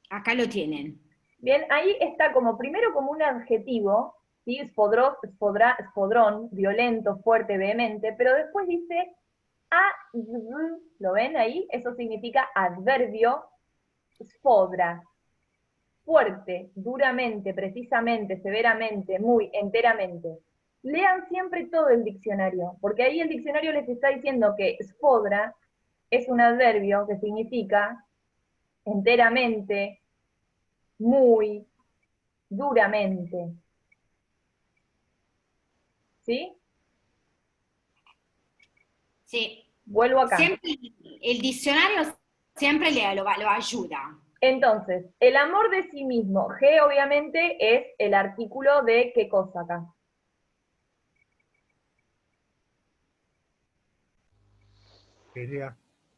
Acá lo tienen. Bien, ahí está como primero como un adjetivo, ¿sí? Spodrós, spodrón, violento, fuerte, vehemente, pero después dice ¿lo ven ahí? Eso significa adverbio, spodra, fuerte, duramente, precisamente, severamente, muy, enteramente. Lean siempre todo el diccionario, porque ahí el diccionario les está diciendo que spodra es un adverbio que significa enteramente, muy, duramente. ¿Sí? Sí. Vuelvo acá. Siempre, el diccionario siempre lo ayuda. Entonces, el amor de sí mismo, G obviamente es el artículo de qué cosa acá. Filia.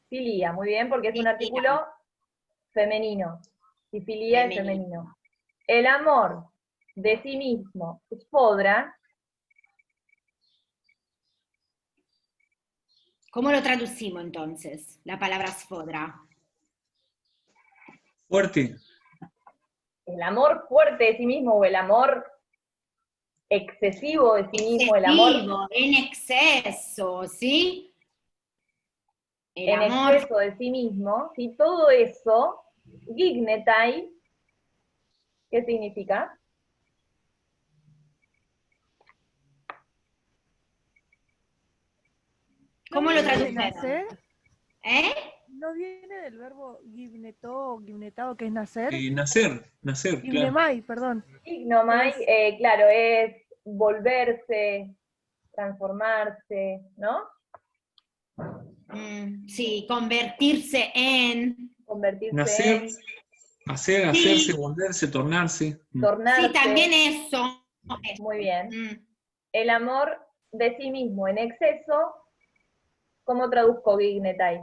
Filia, muy bien, porque es un artículo femenino. y filia es femenino. El amor de sí mismo, spodra. ¿Cómo lo traducimos entonces, la palabra sfodra? Fuerte. El amor fuerte de sí mismo o el amor excesivo de sí mismo, el amor en exceso, ¿sí? El en amor exceso de sí mismo, ¿sí? Todo eso, gignetai, ¿qué significa? ¿Cómo lo tradujeron? ¿Nacer? ¿Eh? ¿No viene del verbo gibnetó o gibnetado, que es nacer? Nacer, claro. Gibnemai, perdón. Gignomai, claro, es volverse, transformarse, ¿no? Sí, convertirse en... Convertirse Nacer, en... hacerse, Sí. volverse, tornarse. Tornarse. Sí, también eso. Muy bien. El amor de sí mismo en exceso, ¿cómo traduzco gignetai?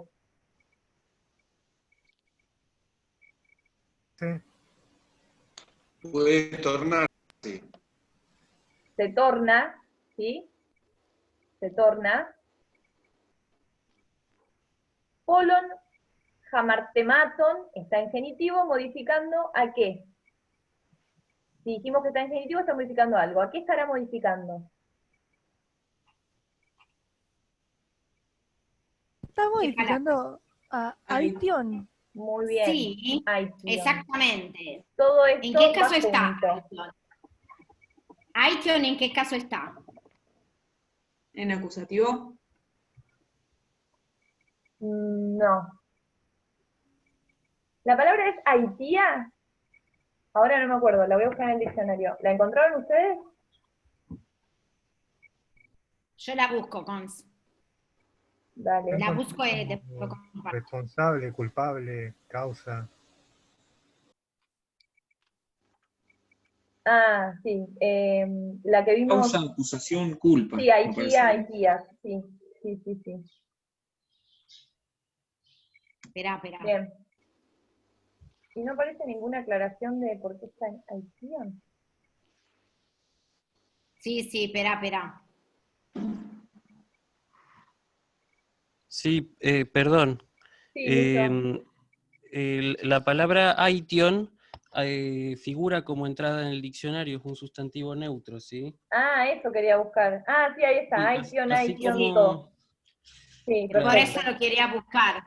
Sí. Puede tornarse. Se torna, ¿sí? Se torna. Polon jamartematon está en genitivo, modificando ¿a qué? Si dijimos que está en genitivo, está modificando algo. ¿A qué estará modificando? Está modificando a Aition. Muy bien. Sí, Aition. exactamente. Todo esto ¿En qué caso va está? junto. Aition, ¿en qué caso está? ¿En acusativo? No. La palabra es Haitía. Ahora no me acuerdo, la voy a buscar en el diccionario. ¿La encontraron ustedes? Yo la busco, Cons. Dale. La busco y después lo comparto. Responsable, culpable, causa. Ah, sí. La que vimos. Causa, acusación, culpa. Sí, me Haitía, parece. Haitía. Sí, sí, sí, sí. Espera. Bien. ¿Y no aparece ninguna aclaración de por qué está en Haitía? Sí, espera. Sí, perdón. Sí, listo. La palabra aition figura como entrada en el diccionario, es un sustantivo neutro, ¿sí? Ah, eso quería buscar. Ah, sí, ahí está. Sí, Aition, así Aition, como- todo. Sí, Claro. Por eso perfecto. lo quería buscar.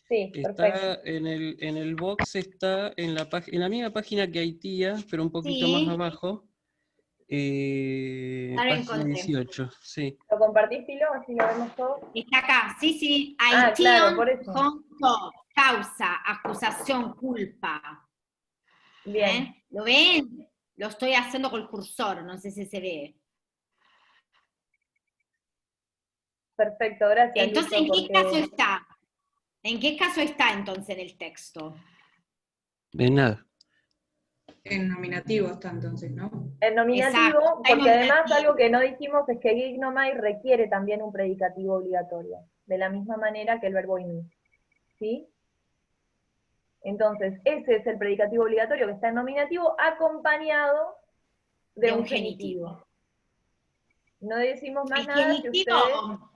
Sí, perfecto. Está en el box, está en la misma página que Haitía, pero un poquito más abajo. Ya lo Página encontré. 18, sí. ¿Lo compartís, Pilo? Así lo vemos todos. Está acá, sí. Ah, claro, Aition, por eso. junto, causa, acusación, culpa. Bien. ¿Lo ven? Lo estoy haciendo con el cursor, no sé si se ve. Perfecto, gracias. Entonces, Lucho, ¿en qué porque- caso está? ¿En qué caso está entonces en el texto? De nada. En nominativo está entonces, ¿no? En nominativo, Exacto, está en porque además nominativo. algo que no dijimos es que gignomai requiere también un predicativo obligatorio, de la misma manera que el verbo imi. ¿Sí? Entonces, ese es el predicativo obligatorio que está en nominativo acompañado de un genitivo. No decimos más El nada si genitivo, ustedes...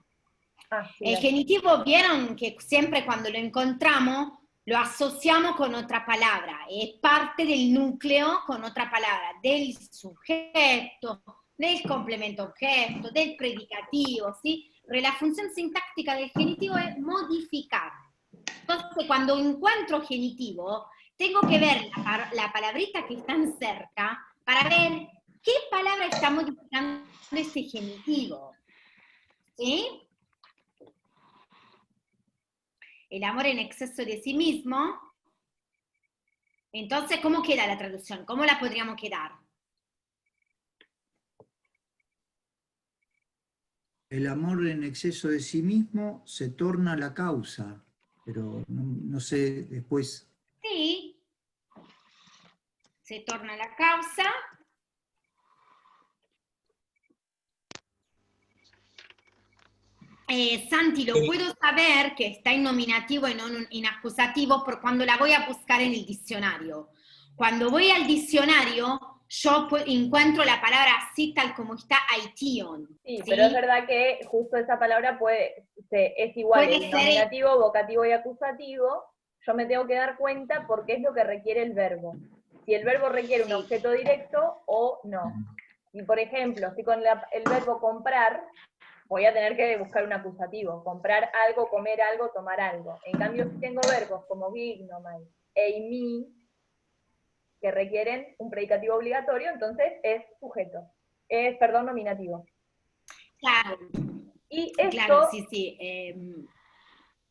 Ah, sí, el dale. genitivo, vieron que siempre cuando lo encontramos lo asociamos con otra palabra, es parte del núcleo con otra palabra, del sujeto, del complemento objeto, del predicativo, ¿sí? Pero la función sintáctica del genitivo es modificar. Entonces, cuando encuentro genitivo, tengo que ver la palabrita que están cerca para ver qué palabra está modificando ese genitivo. ¿Sí? El amor en exceso de sí mismo. Entonces, ¿cómo queda la traducción? ¿Cómo la podríamos quedar? El amor en exceso de sí mismo se torna la causa, pero no sé después. Sí. Se torna la causa. Santi, lo puedo saber que está en nominativo y no en acusativo por cuando la voy a buscar en el diccionario. Cuando voy al diccionario, yo encuentro la palabra así tal como está Aition. Sí, ¿sí? pero es verdad que justo esa palabra es igual Puede el ser- nominativo, vocativo y acusativo. Yo me tengo que dar cuenta porque es lo que requiere el verbo. Si el verbo requiere un objeto directo o no. Y por ejemplo, si con el verbo comprar, voy a tener que buscar un acusativo. Comprar algo, comer algo, tomar algo. En cambio, si tengo verbos como gignomai e imi, que requieren un predicativo obligatorio, entonces es sujeto. Es, perdón, nominativo. Claro, Y esto claro, sí.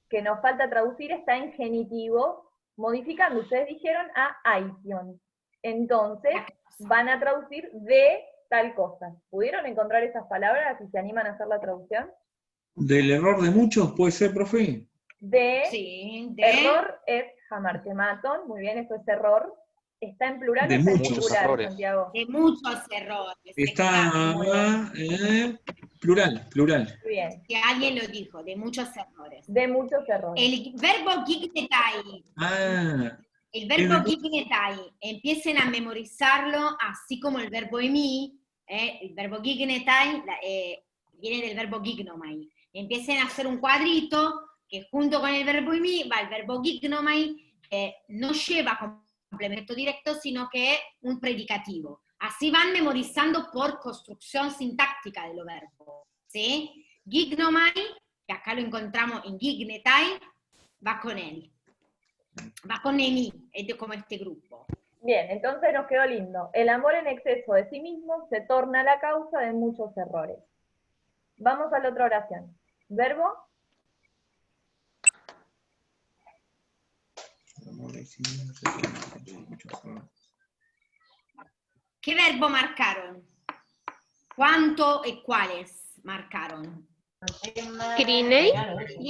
que nos falta traducir está en genitivo, modificando, ustedes dijeron, a aition. Entonces, van a traducir de tal cosa. ¿Pudieron encontrar esas palabras y se animan a hacer la traducción? Del error de muchos, ¿puede ser, profe? Sí, Error es jamartematon, muy bien, eso es error. ¿Está en plural De o está en muchos singular, errores. Santiago? De muchos errores. Está plural. Muy bien. Que alguien lo dijo, de muchos errores. De muchos errores. El verbo gignetai. Ah, El verbo gignetai, empiecen a memorizarlo así como el verbo emi. El verbo gignetai viene del verbo gignomai. Empiecen a hacer un cuadrito que junto con el verbo emi va el verbo gignomai, no lleva complemento directo, sino que es un predicativo. Así van memorizando por construcción sintáctica de los verbos. ¿Sí? Gignomai, que acá lo encontramos en gignetai, va con él. Va con emi, es como este grupo. Bien, entonces nos quedó lindo. El amor en exceso de sí mismo se torna la causa de muchos errores. Vamos a la otra oración. Verbo. ¿Qué verbo marcaron? ¿Cuánto y cuáles marcaron? Crinei,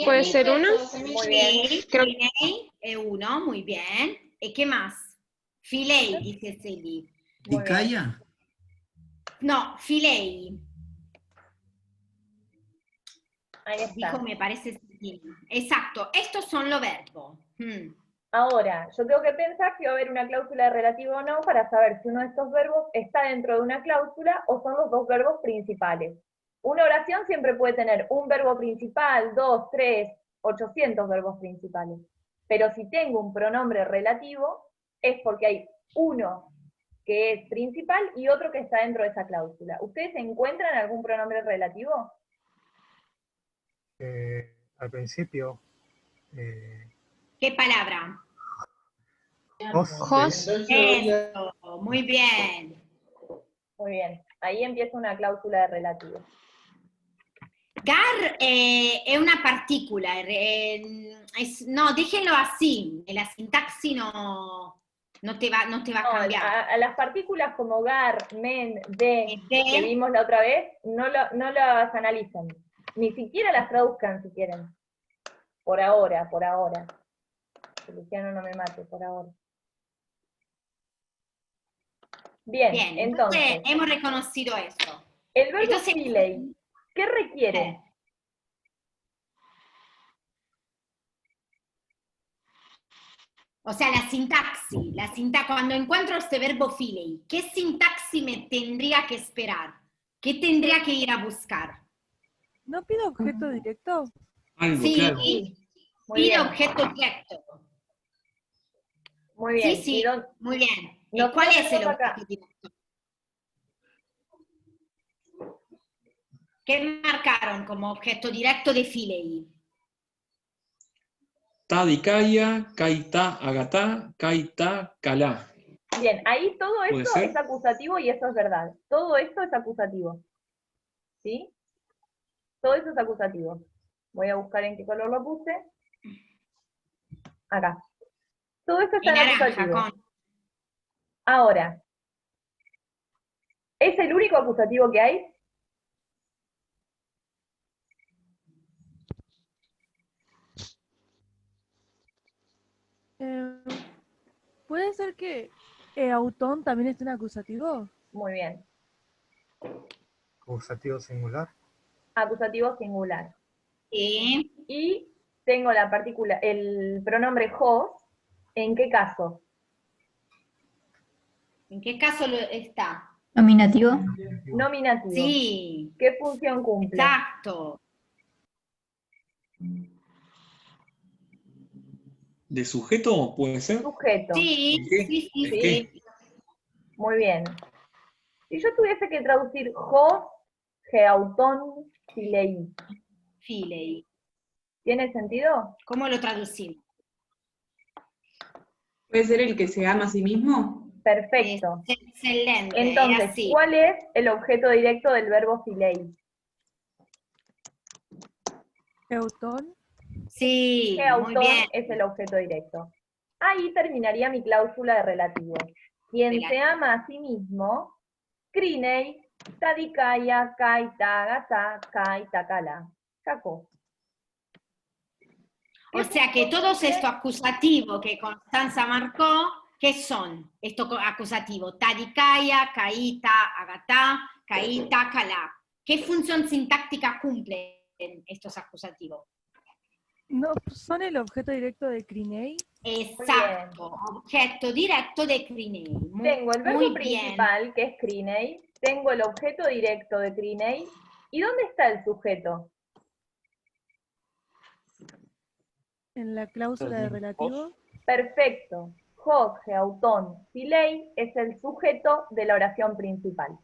¿puede ser uno? Muy bien. Sí, crinei es uno, muy bien. ¿Y qué más? Filei, dice Celi. ¿Dicaya? No, filei. Ahí está. Dijo, me parece sí. Exacto, estos son los verbos. Ahora, yo tengo que pensar si va a haber una cláusula de relativo o no para saber si uno de estos verbos está dentro de una cláusula o son los dos verbos principales. Una oración siempre puede tener un verbo principal, 2, 3, 800 verbos principales. Pero si tengo un pronombre relativo, es porque hay uno que es principal y otro que está dentro de esa cláusula. ¿Ustedes encuentran algún pronombre relativo? Al principio. ¿Qué palabra? Jos. Eso, muy bien. Muy bien. Ahí empieza una cláusula de relativo. Gar es una partícula. No, déjenlo así. La sintaxis no te va a cambiar. A las partículas como gar, men, de, que vimos la otra vez, no las analicen. Ni siquiera las traduzcan si quieren. Por ahora. Que Luciano no me mate, por ahora. Bien, entonces hemos reconocido eso. El verbo filei, ¿qué requiere? O sea, la sintaxis, cuando encuentro este verbo filei, ¿qué sintaxis me tendría que esperar? ¿Qué tendría que ir a buscar? ¿No pido objeto directo? Algo, Sí, claro. pide objeto directo. Muy bien. Sí, muy bien. Nosotros ¿Cuál es el tenemos acá objeto directo? ¿Qué marcaron como objeto directo de filei? Ta dicaya, kaita agatá, kaita calá. Bien, ahí todo ¿Puede esto ser? es acusativo y eso es verdad. Todo esto es acusativo. ¿Sí? Todo eso es acusativo. Voy a buscar en qué color lo puse. Acá. Todo esto está en acusativo. Ahora, ¿es el único acusativo que hay? ¿Puede ser que autón también esté en acusativo? Muy bien. Acusativo singular. Acusativo singular. Sí. Y tengo la partícula, el pronombre jos, ¿en qué caso? ¿En qué caso está? Nominativo. Nominativo. Sí. ¿Qué función cumple? Exacto. ¿De sujeto puede ser? Sujeto. Sí, ¿En qué? sí, sí, ¿En sí. qué? Muy bien. Si yo tuviese que traducir hos, geauton, filei, Filei. ¿tiene sentido? ¿Cómo lo traducimos? ¿Puede ser el que se ama a sí mismo? Perfecto. Excelente. Entonces, así. ¿cuál es el objeto directo del verbo filei? Eutón. Sí, muy Geauton bien. es el objeto directo. Ahí terminaría mi cláusula de relativo. Quien se ama a sí mismo, crinei, tadikaya, kaita, gata, kaita, kala. Caco. O sea que todos estos acusativos que Constanza marcó, ¿qué son estos acusativos? Tadikaya, kaita, agatá, kaita, kalá. ¿Qué función sintáctica cumplen estos acusativos? No, son el objeto directo de crinei. Exacto, objeto directo de crinei. Tengo el verbo muy principal, que es crinei, tengo el objeto directo de crinei, ¿y dónde está el sujeto? En la cláusula de relativo. Perfecto. Hos, geauton, filei es el sujeto de la oración principal.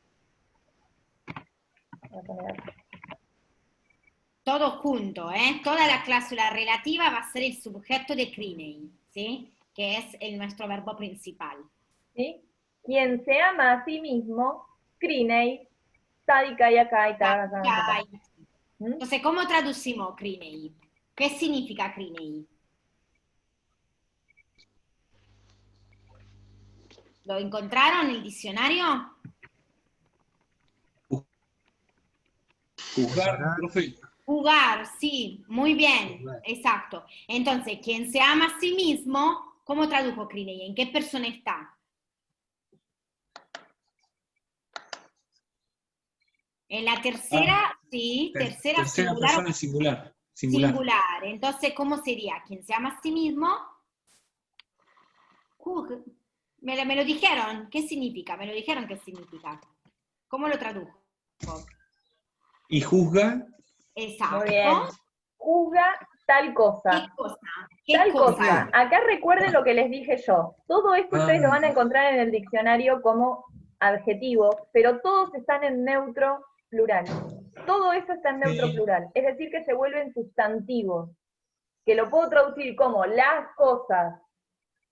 Voy a poner aquí. Todo junto, ¿eh? Toda la cláusula relativa va a ser el sujeto de crinei, ¿sí? Que es nuestro verbo principal. ¿Sí? Quien se ama a sí mismo, crinei, tadikaya, kaita, gata. Entonces, ¿cómo traducimos crinei? ¿Qué significa crinei? ¿Lo encontraron en el diccionario? Juzgar, profe. Jugar, sí, muy bien, exacto. Entonces, quien se ama a sí mismo, ¿cómo tradujo crinei? ¿En qué persona está? En la tercera, sí, tercera singular. Persona singular. Singular. Entonces, ¿cómo sería? Quien se ama a sí mismo. Me lo dijeron. ¿Qué significa? Me lo dijeron qué significa. ¿Cómo lo tradujo? ¿Y juzga? Exacto. Muy bien. Juzga tal cosa. ¿Qué cosa? Tal cosa. Acá recuerden lo que les dije yo. Todo esto ustedes lo van a encontrar en el diccionario como adjetivos, pero todos están en neutro plural. Todo eso está en neutro plural. Es decir, que se vuelven sustantivos. Que lo puedo traducir como las cosas.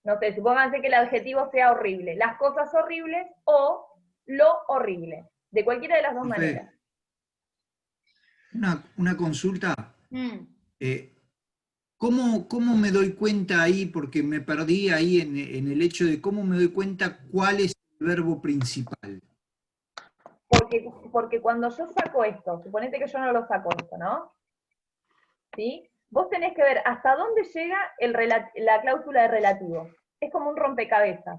No sé, supónganse que el adjetivo sea horrible. Las cosas horribles o lo horrible. De cualquiera de las dos maneras. Una consulta. ¿Cómo me doy cuenta ahí? Porque me perdí ahí en el hecho de cómo me doy cuenta cuál es el verbo principal. Porque cuando yo saco esto, suponete que yo no lo saco esto, ¿no? ¿Sí? Vos tenés que ver hasta dónde llega la cláusula de relativo. Es como un rompecabezas.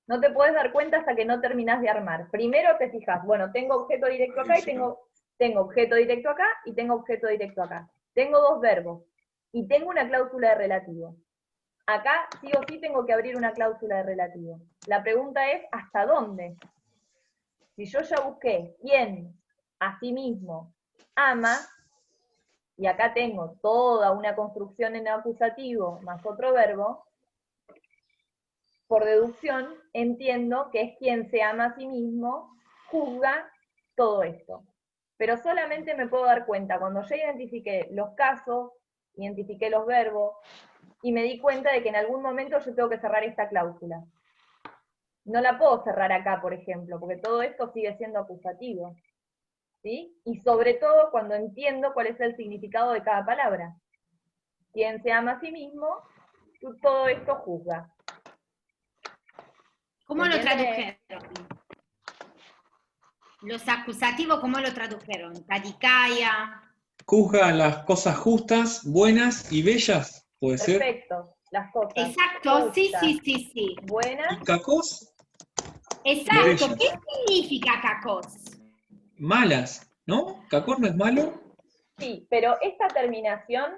No te podés dar cuenta hasta que no terminás de armar. Primero te fijas, bueno, tengo objeto directo acá y tengo objeto directo acá y tengo objeto directo acá. Tengo dos verbos y tengo una cláusula de relativo. Acá sí o sí tengo que abrir una cláusula de relativo. La pregunta es, ¿hasta dónde? Si yo ya busqué quién a sí mismo ama, y acá tengo toda una construcción en acusativo más otro verbo, por deducción entiendo que es quien se ama a sí mismo, juzga todo esto. Pero solamente me puedo dar cuenta cuando ya identifiqué los casos, identifiqué los verbos, y me di cuenta de que en algún momento yo tengo que cerrar esta cláusula. No la puedo cerrar acá, por ejemplo, porque todo esto sigue siendo acusativo. ¿Sí? Y sobre todo cuando entiendo cuál es el significado de cada palabra. Quien se ama a sí mismo, todo esto juzga. ¿Cómo lo tradujeron? Los acusativos, ¿cómo lo tradujeron? Tadikaya. Juzga las cosas justas, buenas y bellas, ¿puede ser? Perfecto, las cosas. Exacto, justas, sí. Buenas. ¿Y cacos? Exacto, ¿qué significa cacos? Malas, ¿no? ¿Cacos no es malo? Sí, pero esta terminación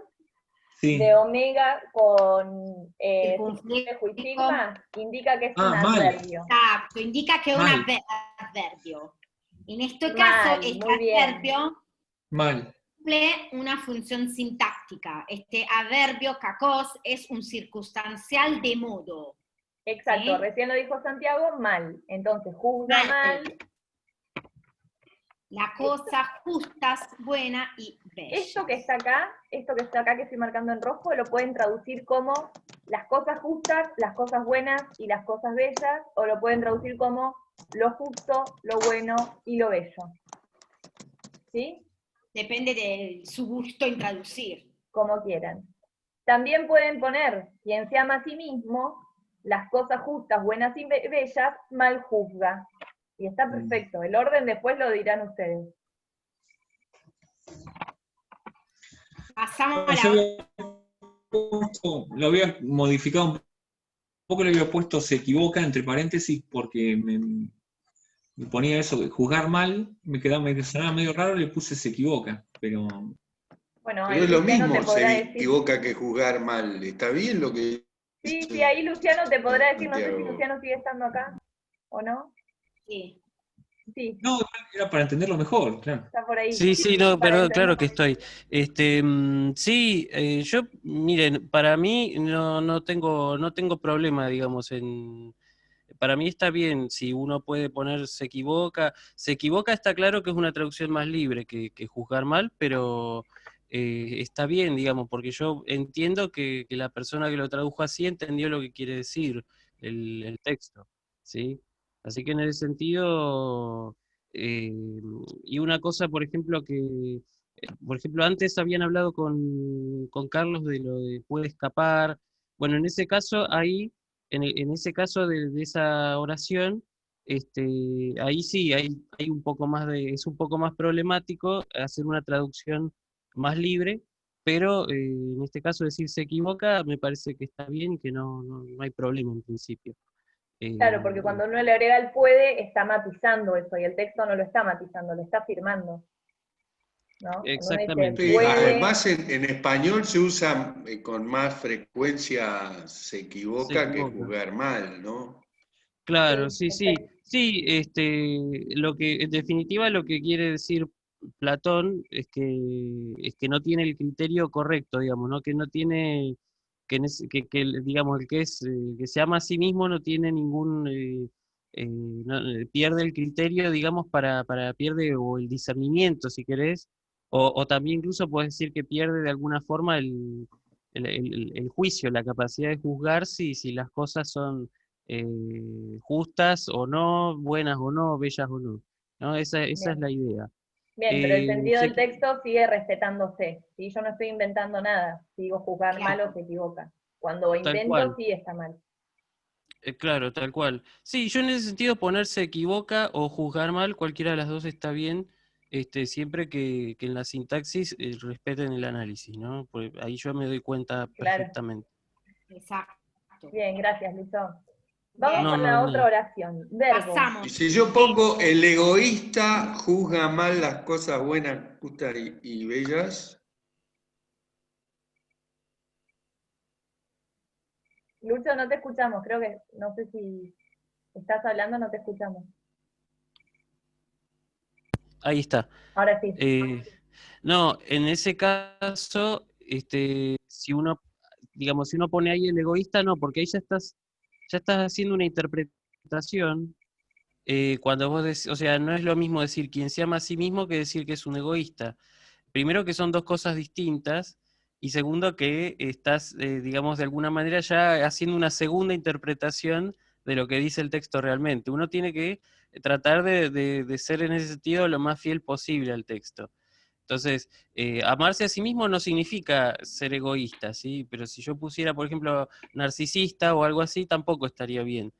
Sí. de omega con conflicto y sigma, indica que es un mal. adverbio. Exacto, indica que es un Mal. adverbio. En este Mal, caso, este muy bien. adverbio Mal. cumple una función sintáctica. Este adverbio kakos es un circunstancial de modo. Exacto, ¿Sí? recién lo dijo Santiago, mal. Entonces, juzga mal. La cosa justas, buena y bella. Esto que está acá, que estoy marcando en rojo, lo pueden traducir como las cosas justas, las cosas buenas y las cosas bellas, o lo pueden traducir como lo justo, lo bueno y lo bello. ¿Sí? Depende de su gusto en traducir. Como quieran. También pueden poner, quien se ama a sí mismo, las cosas justas, buenas y bellas, mal juzga. Y está perfecto. El orden después lo dirán ustedes. Pasamos a Yo la lo había modificado un poco, le había puesto se equivoca entre paréntesis porque me ponía eso de juzgar mal, me sonaba medio raro, le puse se equivoca, pero... Bueno, Pero ahí es lo Luciano mismo, te podrá se decir. equivoca que jugar mal. ¿Está bien lo que Sí, ahí Luciano te podrá decir, no sé si Santiago? Luciano sigue estando acá o no. Sí. Sí, No, era para entenderlo mejor, claro. está por ahí. Sí, no, Para pero claro entender. que estoy. Sí, yo, miren, para mí no tengo problema, digamos, para mí está bien, si uno puede poner se equivoca está claro que es una traducción más libre que juzgar mal, pero está bien, digamos, porque yo entiendo que la persona que lo tradujo así entendió lo que quiere decir el texto, ¿sí? Así que en ese sentido, y una cosa, por ejemplo, por ejemplo, antes habían hablado con Carlos de lo de puede escapar, bueno, en ese caso ahí en ese caso de esa oración, ahí sí, hay un poco más es un poco más problemático hacer una traducción más libre, pero en este caso decir se equivoca me parece que está bien y que no hay problema en principio. Claro, porque cuando uno le agrega el puede, está matizando eso, y el texto no lo está matizando, lo está firmando. ¿No? Cuando uno dice Exactamente. Sí, puede, además en español se usa con más frecuencia se Se equivoca que equivoca. jugar mal, ¿no? Claro, sí, sí, lo que, en definitiva, lo que quiere decir Platón es que no tiene el criterio correcto, digamos, ¿no? Que no tiene, digamos, el que que se ama a sí mismo no tiene ningún, pierde el criterio, digamos, pierde o el discernimiento, si querés, o también incluso puedes decir que pierde de alguna forma el juicio, la capacidad de juzgar si las cosas son justas o no, buenas o no, bellas o no. ¿No? Esa es bien. la idea. Bien, pero el sentido Se- del texto sigue respetándose. ¿Sí? Yo no estoy inventando nada. Si digo juzgar mal o se equivoca. Cuando Tal invento, cual, sí está mal. claro, tal cual. Sí, yo en ese sentido ponerse equivoca o juzgar mal, cualquiera de las dos está bien, siempre que en la sintaxis respeten el análisis, ¿no? Porque ahí yo me doy cuenta Claro. perfectamente. Exacto. Bien, gracias, Luzón. Vamos No, con no, la de otra nada. oración. Verbo. Y Pasamos. si yo pongo el egoísta juzga mal las cosas buenas, justas y bellas, Lucho, no te escuchamos. Creo que, no sé si estás hablando, no te escuchamos. Ahí está. Ahora sí. No, en ese caso, si uno, digamos, si uno pone ahí el egoísta, no, porque ahí ya estás haciendo una interpretación, cuando vos decís, o sea, no es lo mismo decir quien se ama a sí mismo que decir que es un egoísta. Primero que son dos cosas distintas, y segundo que estás, digamos, de alguna manera ya haciendo una segunda interpretación de lo que dice el texto realmente. Uno tiene que tratar de ser en ese sentido lo más fiel posible al texto. Entonces, amarse a sí mismo no significa ser egoísta, ¿sí? Pero si yo pusiera, por ejemplo, narcisista o algo así, tampoco estaría bien.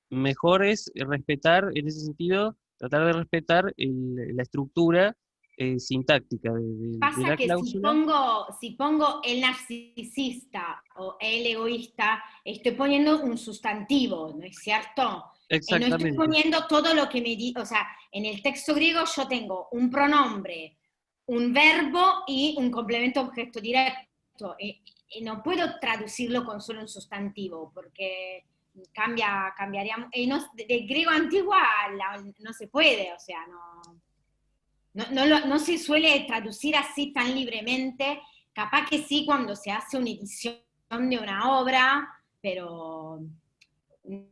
Mejor es respetar, en ese sentido, tratar de respetar la estructura sintáctica de Pasa la que cláusula. si pongo el narcisista o el egoísta, estoy poniendo un sustantivo, ¿no es cierto? No estoy Exactamente. poniendo todo lo que me dice, o sea, en el texto griego yo tengo un pronombre un verbo y un complemento objeto directo. Y no puedo traducirlo con solo un sustantivo, porque cambiaríamos. Y de griego antiguo no se puede, o sea, no se suele traducir así tan libremente. Capaz que sí cuando se hace una edición de una obra, pero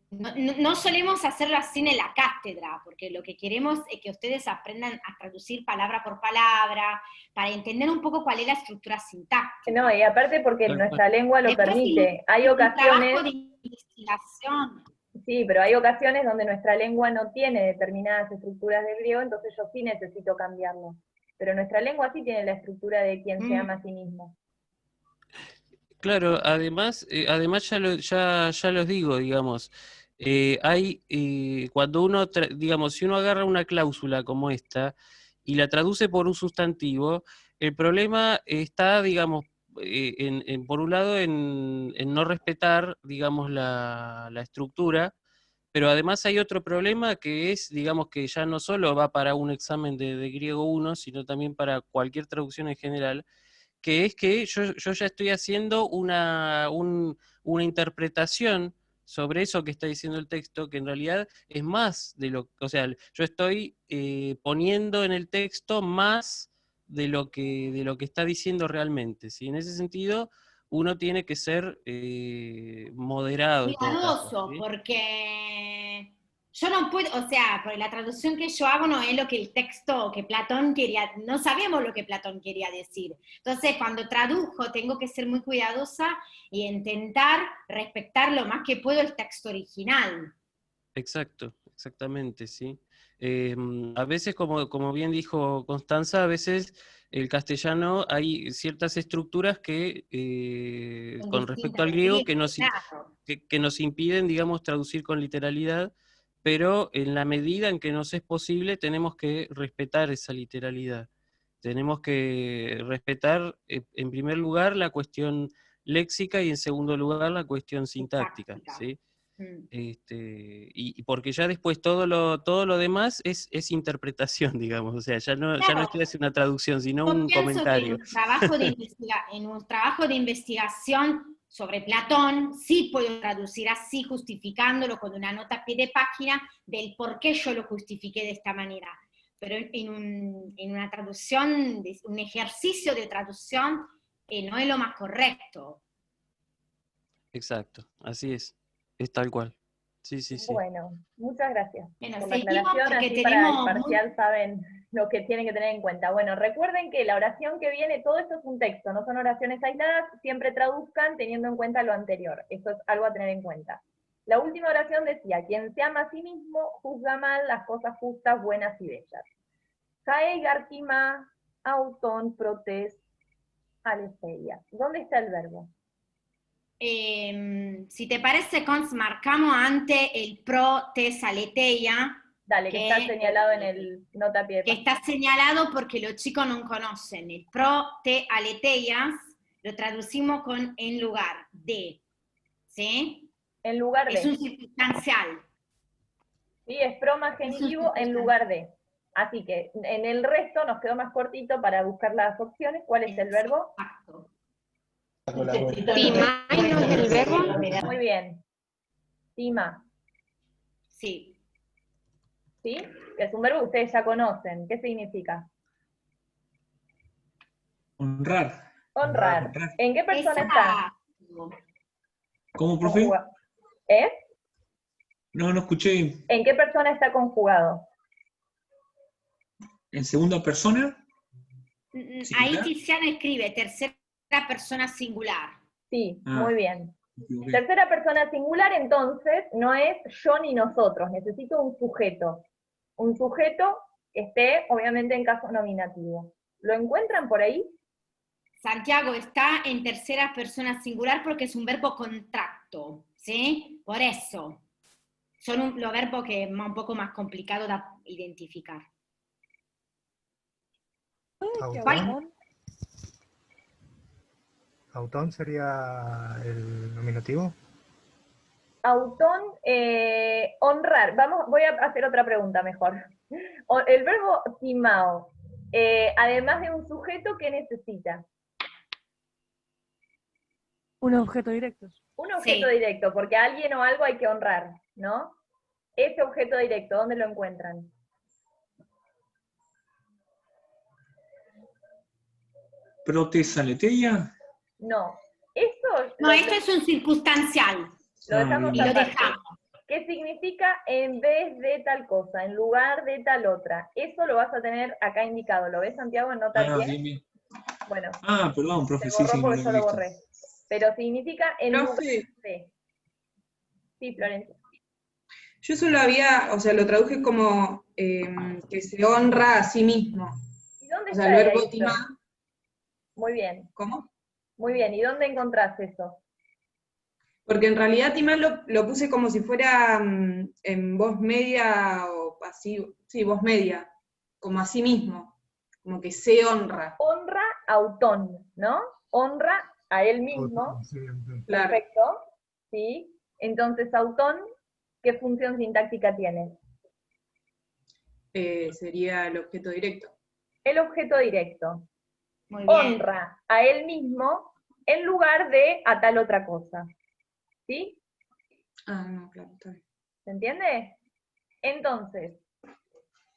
no solemos hacerlo así en la cátedra, porque lo que queremos es que ustedes aprendan a traducir palabra por palabra, para entender un poco cuál es la estructura sintáctica. No, y aparte porque nuestra lengua lo Después, permite. Hay un trabajo ocasiones... de investigación. Sí, pero hay ocasiones donde nuestra lengua no tiene determinadas estructuras del griego, entonces yo sí necesito cambiarlo. Pero nuestra lengua sí tiene la estructura de quien se ama a sí mismo. Claro, además ya los digo, digamos, cuando uno, digamos, si uno agarra una cláusula como esta y la traduce por un sustantivo, el problema está, digamos, por un lado en no respetar, digamos, la estructura, pero además hay otro problema que es, digamos, que ya no solo va para un examen de griego 1, sino también para cualquier traducción en general, que es que yo ya estoy haciendo una interpretación sobre eso que está diciendo el texto, que en realidad es más de lo, o sea, yo estoy poniendo en el texto más de lo que está diciendo realmente, ¿sí? En ese sentido, uno tiene que ser moderado en todo caso, Cuidadoso, ¿sí? porque yo no puedo, o sea, porque la traducción que yo hago no es lo que el texto, que Platón quería, no sabemos lo que Platón quería decir. Entonces, cuando tradujo, tengo que ser muy cuidadosa y intentar respetar lo más que puedo el texto original. Exacto, exactamente, sí. A veces, como bien dijo Constanza, a veces el castellano hay ciertas estructuras que, Son con respecto distintas al del griego, griego, claro. que nos impiden, digamos, traducir con literalidad, pero en la medida en que nos es posible, tenemos que respetar esa literalidad. Tenemos que respetar, en primer lugar, la cuestión léxica y en segundo lugar, la cuestión sintáctica, ¿sí? Y porque ya después todo lo demás es interpretación, digamos, o sea, ya no Claro. estoy haciendo una traducción, sino Yo un pienso que comentario. en un trabajo de investigación sobre Platón, sí puedo traducir así, justificándolo con una nota a pie de página del por qué yo lo justifiqué de esta manera. Pero en una traducción, un ejercicio de traducción, no es lo más correcto. Exacto, así es tal cual. Sí, sí, sí. Bueno, muchas gracias Bueno, por la seguimos aclaración, porque así para el tenemos parcial saben lo que tienen que tener en cuenta. Bueno, recuerden que la oración que viene, todo esto es un texto, no son oraciones aisladas, siempre traduzcan teniendo en cuenta lo anterior, eso es algo a tener en cuenta. La última oración decía, quien se ama a sí mismo, juzga mal las cosas justas, buenas y bellas. Jae gartima, auton, protes, aletheia. ¿Dónde está el verbo? Si te parece, Cons, marcamos antes el pro tes aletheia. Dale, que está señalado en el nota a pie de que página. está señalado porque los chicos no conocen. El pro te aleteias lo traducimos con en lugar de. ¿Sí? En lugar de. Es un circunstancial. Sí, es pro más genitivo en lugar de. Así que en el resto nos quedó más cortito para buscar las opciones. ¿Cuál es el verbo? Timai no es el verbo. Muy bien. Tima. Sí. ¿Sí? Es un verbo que ustedes ya conocen. ¿Qué significa? Honrar. Honrar. ¿En qué persona está? ¿Cómo, profe? ¿Eh? No escuché. ¿En qué persona está conjugado? ¿En segunda persona? Ahí Tiziana escribe tercera persona singular. Sí, muy bien. Tercera persona singular, entonces, no es yo ni nosotros. Necesito un sujeto. Un sujeto que esté, obviamente, en caso nominativo. ¿Lo encuentran por ahí? Santiago está en tercera persona singular porque es un verbo contracto, ¿sí? Por eso. Son los verbos que es un poco más complicado de identificar. ¿Autón? ¿Autón sería el nominativo? Autón, honrar. Voy a hacer otra pregunta mejor. El verbo timao, Además de un sujeto, ¿qué necesita? Un objeto directo. Un objeto directo, porque a alguien o algo hay que honrar, ¿no? Ese objeto directo, ¿dónde lo encuentran? ¿Protesa leteia? No. Esto No, esto es un circunstancial. lo dejamos Y lo aparte. dejamos. ¿Qué significa en vez de tal cosa, en lugar de tal otra? Eso lo vas a tener acá indicado. ¿Lo ves, Santiago, en nota 10? Bien, bien. Bueno, Perdón, profe, se borró sí, no porque lo yo he lo visto. borré. Pero significa en lugar Profe. de. Sí, Florencia. Yo eso lo había, o sea, lo traduje como que se honra a sí mismo. ¿Y dónde O sea, está el verbo eso? timá. Muy bien. ¿Cómo? Muy bien. ¿Y dónde encontrás eso? Porque en realidad timá lo puse como si fuera en voz media o pasivo. Sí, voz media. Como a sí mismo. Como que se honra. Honra autón, ¿no? Honra a él mismo. Claro. Perfecto. ¿Sí? Entonces, autón, ¿qué función sintáctica tiene? Sería el objeto directo. El objeto directo. Muy bien. Honra a él mismo en lugar de a tal otra cosa. ¿Sí? Ah, no, claro, está bien. ¿Se entiende? Entonces,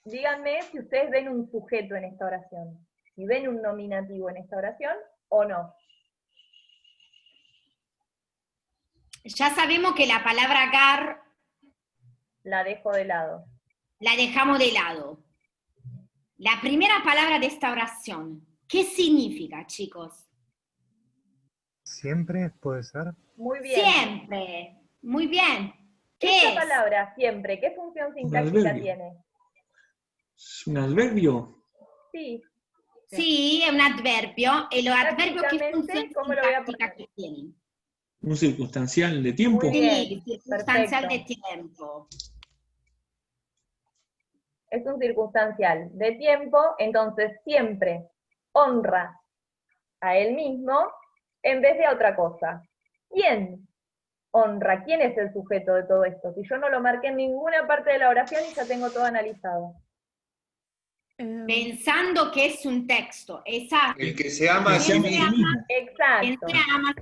díganme si ustedes ven un sujeto en esta oración. Si ven un nominativo en esta oración o no. Ya sabemos que la palabra gar La dejo de lado. la dejamos de lado. La primera palabra de esta oración, ¿qué significa, chicos? Siempre puede ser. Muy bien. Siempre. Muy bien. ¿Qué Esta es? palabra, siempre, ¿qué función sintáctica adverbio. tiene? ¿Es un adverbio? Sí. Sí, es un adverbio. ¿Y los adverbios qué Prácticamente, función ¿cómo lo voy a sintáctica poner? que tienen? ¿Un circunstancial de tiempo? Muy bien. Sí, circunstancial de Perfecto. tiempo. Es un circunstancial de tiempo, entonces siempre honra a él mismo en vez de a otra cosa. ¿Quién honra? ¿Quién es el sujeto de todo esto? Si yo no lo marqué en ninguna parte de la oración y ya tengo todo analizado. Pensando que es un texto. Exacto. El que se ama a sí ¿Quién se mismo. ama? ¿Quién Exacto. se ama?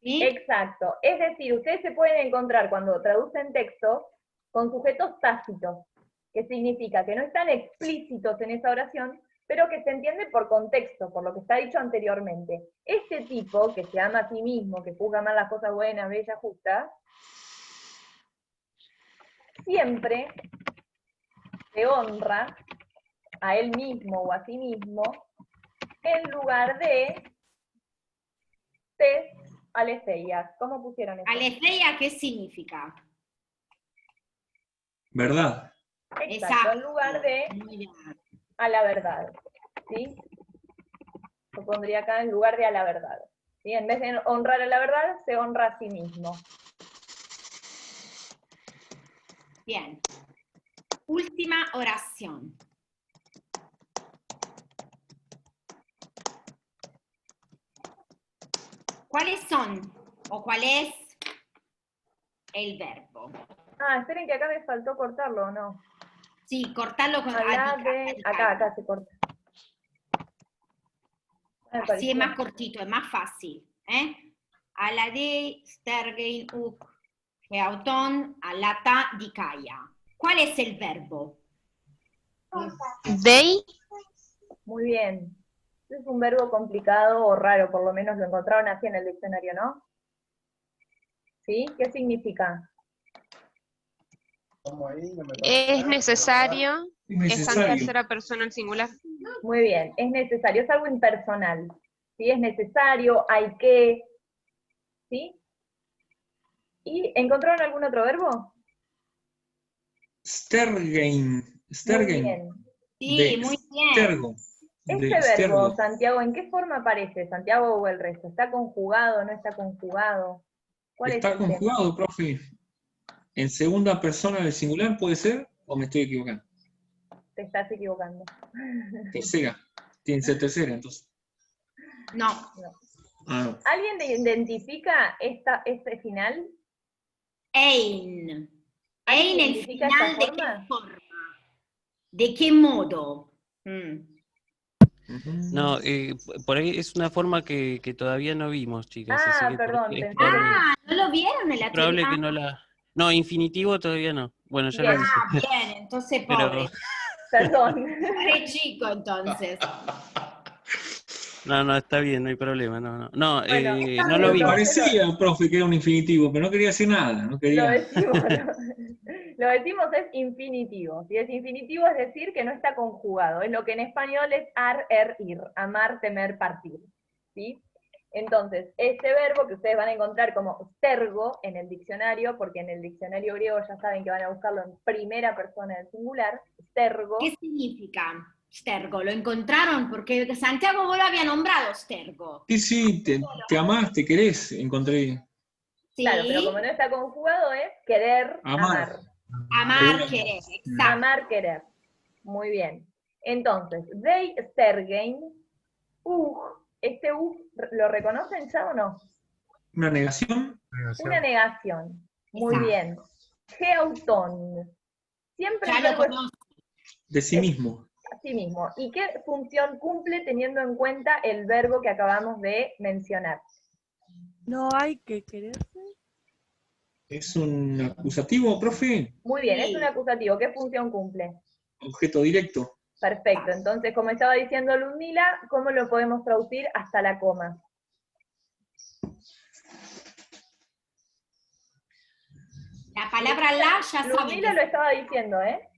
¿Sí? Exacto. Es decir, ustedes se pueden encontrar cuando traducen texto con sujetos tácitos, que significa que no están explícitos en esa oración, pero que se entiende por contexto, por lo que está dicho anteriormente. Este tipo, que se ama a sí mismo, que juzga mal las cosas buenas, bellas, justas, siempre se honra a él mismo o a sí mismo en lugar de tes aletheia. ¿Cómo pusieron eso? Aletheia, ¿qué significa? ¿Verdad? Exacto, en lugar de Muy bien. a la verdad. ¿Sí? Yo pondría acá en lugar de a la verdad. ¿Sí? En vez de honrar a la verdad, se honra a sí mismo. Bien. Última oración. ¿Cuáles son o cuál es el verbo? Ah, esperen que acá me faltó cortarlo, ¿o no? Sí, cortarlo con acá se corta. Me Así pareció. es más cortito, es más fácil. Alade, stergein, uk, geauton, alata, dikaya. ¿Cuál es el verbo? Dei. Muy bien. Es un verbo complicado o raro, por lo menos lo encontraron así en el diccionario, ¿no? ¿Sí? ¿Qué significa? Es necesario. Es Está en tercera persona el singular. Muy bien, es necesario, es algo impersonal. ¿Sí? Es necesario, hay que. ¿Sí? ¿Y encontraron algún otro verbo? Stergein. Muy Stergein. bien. Sí, muy bien. Stergo. Este De verbo, stergo. Santiago, ¿en qué forma aparece? Santiago o el resto. ¿Está conjugado, no está conjugado? ¿Cuál es Está el tema? conjugado, profe. ¿En segunda persona del singular puede ser? ¿O me estoy equivocando? Te estás equivocando. Tercera. Tiene que ser tercera, entonces. No. Ah, ¿Alguien identifica este final? Ein. ¿Alguien Ein, el identifica final, esta ¿de forma? qué forma? ¿De qué modo? No, por ahí es una forma que todavía no vimos, chicas. Así Ah, que perdón, es pensé probable, ¿No lo vieron en es la probable teoría? que no la... No, infinitivo todavía no. Bueno, ya lo Bien. dije. Bien, entonces Pero pobre. Perdón. Pobre chico, entonces. no, está bien, no hay problema. No Bueno, no lo Me vimos. entonces parecía, profe, que era un infinitivo, pero no quería decir nada, no lo quería. decimos, lo decimos es infinitivo. Si es infinitivo es decir que no está conjugado. Es lo que en español es ar, er, ir. Amar, temer, partir. ¿Sí? Entonces, este verbo que ustedes van a encontrar como stergo en el diccionario, porque en el diccionario griego ya saben que van a buscarlo en primera persona del singular, stergo. ¿Qué significa stergo? ¿Lo encontraron? Porque Santiago vos lo había nombrado stergo. Sí, te amás, te querés, encontré. Claro, pero como no está conjugado es querer, Amar. Amar, querer, exacto. Amar, querer. Muy bien. Entonces, they stergen, este ¿lo reconocen ya o no? ¿Una negación? Una negación. Muy Exacto. bien. Geauton. Siempre Ya el lo verbo es conozco. De sí mismo. a sí mismo. ¿Y qué función cumple teniendo en cuenta el verbo que acabamos de mencionar? No hay que quererse. ¿Es un acusativo, profe? Muy bien, es un acusativo. ¿Qué función cumple? Objeto directo. Perfecto. Entonces, como estaba diciendo Ludmila, ¿cómo lo podemos traducir hasta la coma? La palabra la ya saben. Ludmila lo estaba diciendo, ¿eh?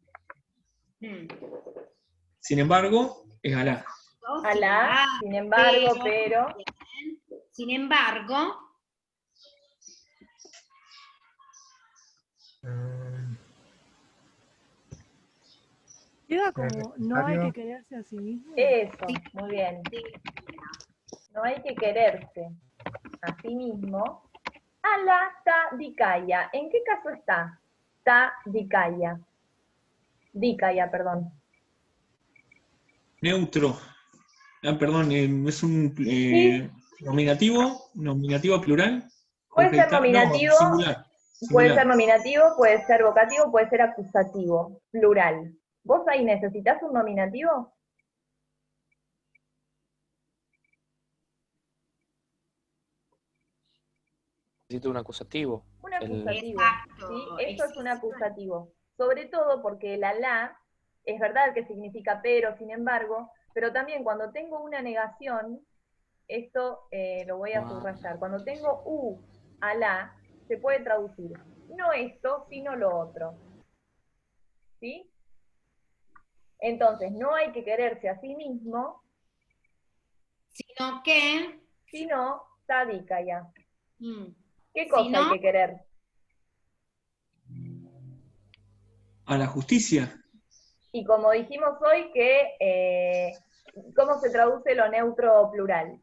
Sin embargo, es Alá. Alá, sin embargo, pero. Sin embargo, Queda como no hay que quererse a sí mismo. Eso, muy bien. No hay que quererse a sí mismo. Ala ta dikaya. ¿En qué caso está? Ta dikaya. Dikaya, perdón. Neutro. Perdón, es un nominativo plural. Puede ser Objetal, no, nominativo, singular. puede ser Singular. nominativo, puede ser vocativo, puede ser acusativo, plural. ¿Vos ahí necesitas un nominativo? Necesito un acusativo. Un acusativo. Exacto, ¿Sí? Esto es un acusativo. Sobre todo porque el alá, es verdad que significa pero, sin embargo, pero también cuando tengo una negación, esto lo voy a subrayar, cuando tengo alá, se puede traducir no esto, sino lo otro. ¿Sí? Entonces, no hay que quererse a sí mismo, sino que... sino sadikaya. ¿Qué cosa hay no, que querer? A la justicia. Y como dijimos hoy, que ¿cómo se traduce lo neutro plural?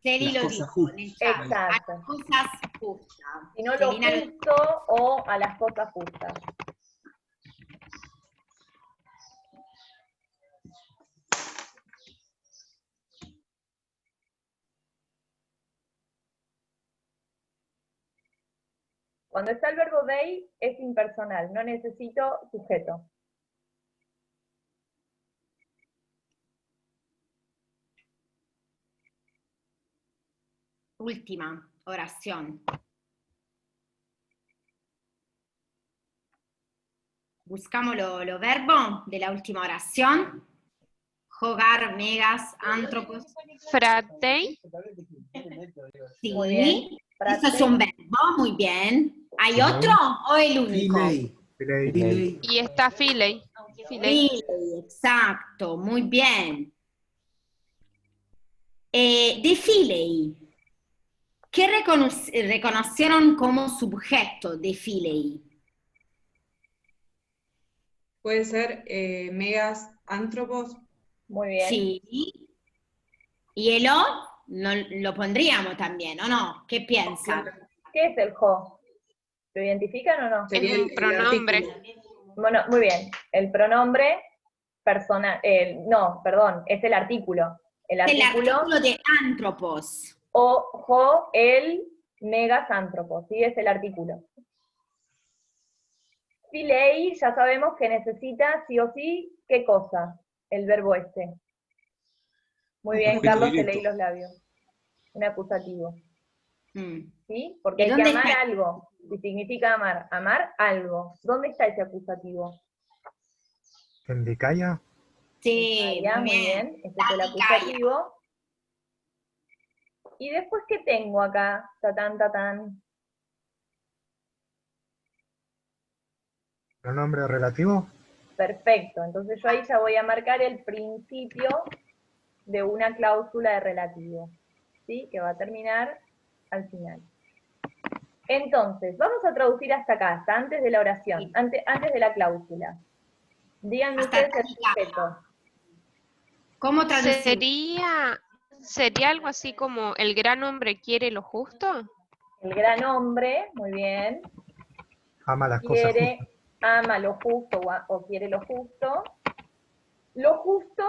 Celi Las lo cosas dijo. justas. Exacto. A las cosas justas. Si no lo Celina justo o a las cosas justas. Cuando está el verbo they, es impersonal, no necesito sujeto. Última oración. Buscamos lo verbo de la última oración. Jugar, megas, antropos. Fratei. Sí, Muy bien. eso es un verbo, muy bien. ¿Hay otro o el único? Filei. Y está Filei. Filei, exacto, muy bien. De Filei, ¿qué reconocieron como sujeto de Filei? Puede ser megas antropos. Muy bien. Sí. ¿Y el o? No, lo pondríamos también, ¿o no? ¿Qué piensan? ¿Qué es el jo? ¿Lo identifican o no? Sería Es un pronombre. Bueno, muy bien. El pronombre personal, no, perdón, es el artículo. El El artículo artículo de antropos. o jo, el megasántropo, ¿sí? Es el artículo. Filei, ya sabemos que necesita sí o sí, ¿qué cosa? El verbo este. Muy bien, Objeto Carlos, te directo. leí los labios. Un acusativo. Mm. ¿Sí? Porque ¿Y hay que dónde amar está? algo. Si significa amar, amar algo. ¿Dónde está ese acusativo? ¿En Dicaya? Sí, Ya, muy muy bien. bien. Este es el acusativo. Y después, ¿qué tengo acá? Tatán, tatán. ¿Pronombre relativo? Perfecto. Entonces yo ahí ya voy a marcar el principio de una cláusula de relativo. ¿Sí? Que va a terminar al final. Entonces, vamos a traducir hasta acá, hasta antes de la oración, antes de la cláusula. Díganme Hasta ustedes el sujeto. ¿Cómo traducir? ¿Sería algo así como el gran hombre quiere lo justo? El gran hombre, muy bien, Ama las cosas quiere, justas. ama lo justo o quiere lo justo. Lo justo,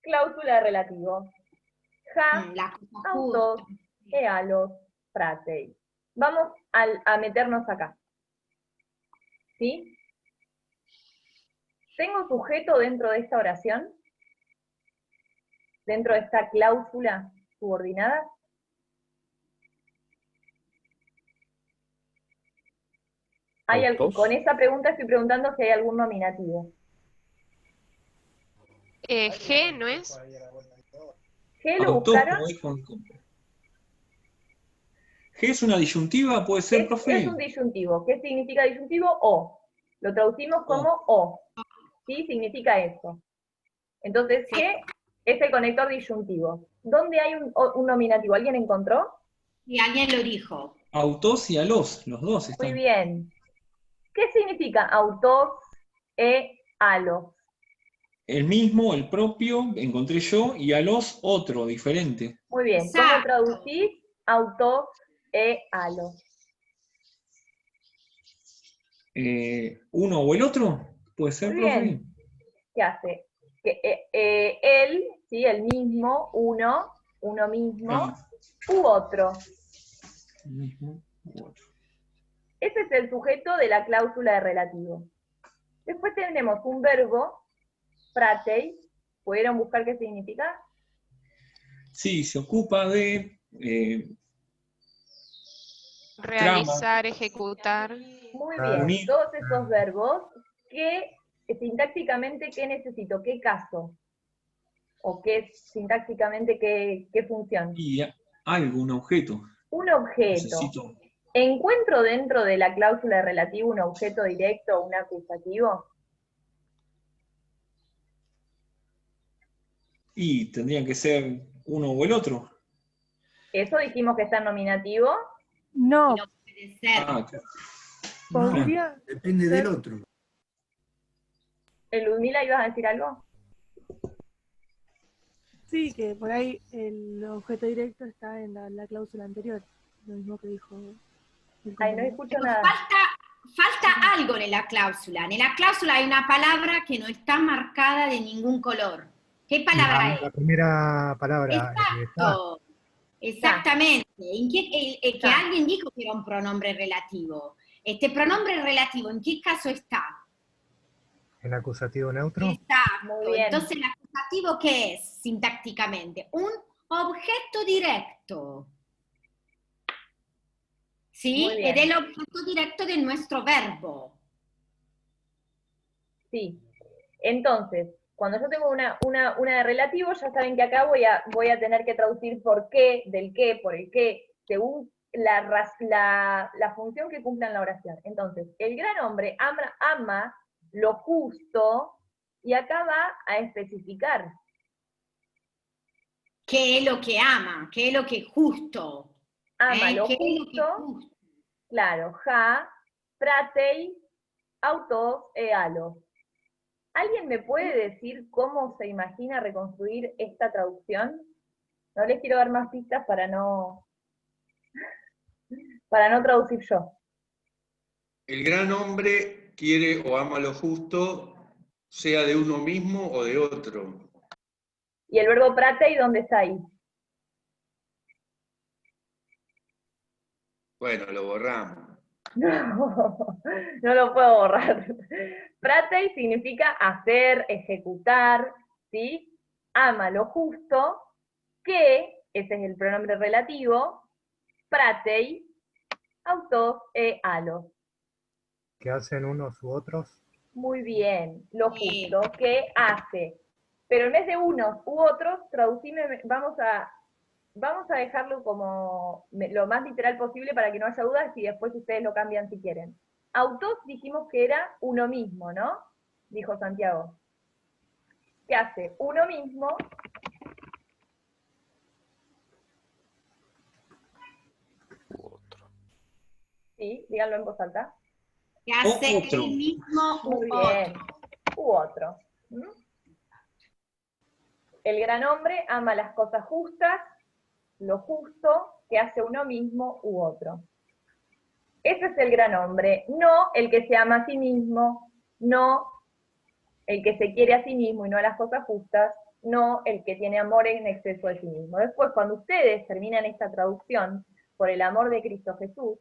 cláusula de relativo. Ja, La cosa autos, justa. ealos, fratei. Vamos a meternos acá. ¿Sí? ¿Tengo sujeto dentro de esta oración? ¿Dentro de esta cláusula subordinada? Con esa pregunta estoy preguntando si hay algún nominativo. G, ¿no es? ¿G lo Autos, buscaron? como dijo. G es una disyuntiva, puede ser, profe. Es un disyuntivo. ¿Qué significa disyuntivo? O. Lo traducimos como o. ¿Sí? Significa eso. Entonces, G es el conector disyuntivo. ¿Dónde hay un nominativo? ¿Alguien encontró? Y alguien lo dijo. Autos y alos, los dos Muy están. bien. ¿Qué significa autos e alos? El mismo, el propio, encontré yo, y alos otro, diferente. Muy bien. ¿Cómo traducís autos e alos? ¿Uno o el otro? ¿Puede ser, Muy profe? bien. ¿Qué hace? Él, ¿sí? El mismo, uno mismo, u otro. El mismo u otro. Ese es el sujeto de la cláusula de relativo. Después tenemos un verbo, fratei. ¿Pudieron buscar qué significa? Sí, se ocupa de Realizar, ejecutar. Muy bien. unir. Todos esos verbos que sintácticamente, ¿qué necesito? ¿Qué caso? ¿O qué sintácticamente qué función? Y algo, un objeto. Un objeto. Necesito. ¿Encuentro dentro de la cláusula de relativo un objeto directo o un acusativo? Y tendrían que ser uno o el otro. ¿Eso dijimos que está en nominativo? No, Puede ser. Ah, claro. podría Depende del otro. Ludmila, ¿ibas a decir algo? Sí, que por ahí el objeto directo está en la cláusula anterior, lo mismo que dijo el Ay, no compañero. escucho Pero nada. falta algo en la cláusula. En la cláusula hay una palabra que no está marcada de ningún color. ¿Qué palabra La es? primera palabra está. Exacto. Exactamente. Que alguien dijo que era un pronombre relativo. Este pronombre relativo, ¿en qué caso está? ¿En acusativo neutro? Exacto. Muy bien. Entonces, ¿el acusativo qué es sintácticamente? Un objeto directo. ¿Sí? Muy bien. Es el objeto directo de nuestro verbo. Sí. Entonces, cuando yo tengo una de relativo, ya saben que acá voy a tener que traducir por qué, del qué, por el qué, según la función que cumpla en la oración. Entonces, el gran hombre ama lo justo, y acá va a especificar. ¿Qué es lo que ama? ¿Qué es lo que es justo? Ama lo ¿Qué es lo que es justo, justo? claro, ja, fratei, autos e alos. ¿Alguien me puede decir cómo se imagina reconstruir esta traducción? No les quiero dar más pistas para no traducir yo. El gran hombre quiere o ama lo justo, sea de uno mismo o de otro. ¿Y el verbo pratei dónde está ahí? Bueno, lo borramos. No lo puedo borrar. Pratei significa hacer, ejecutar, ¿sí? ama lo justo, que, ese es el pronombre relativo, pratei, autos e alos. ¿Qué hacen unos u otros? Muy bien, lo justo, que hace. Pero en vez de unos u otros, vamos a dejarlo como lo más literal posible para que no haya dudas y después ustedes lo cambian si quieren. Autos dijimos que era uno mismo, ¿no? Dijo Santiago. ¿Qué hace? Uno mismo. Sí, díganlo en voz alta. Que hace otro. el mismo Muy u bien. otro. U otro. El gran hombre ama las cosas justas, lo justo, que hace uno mismo u otro. Ese es el gran hombre, no el que se ama a sí mismo, no el que se quiere a sí mismo y no a las cosas justas, no el que tiene amor en exceso de sí mismo. Después, cuando ustedes terminan esta traducción, por el amor de Cristo Jesús,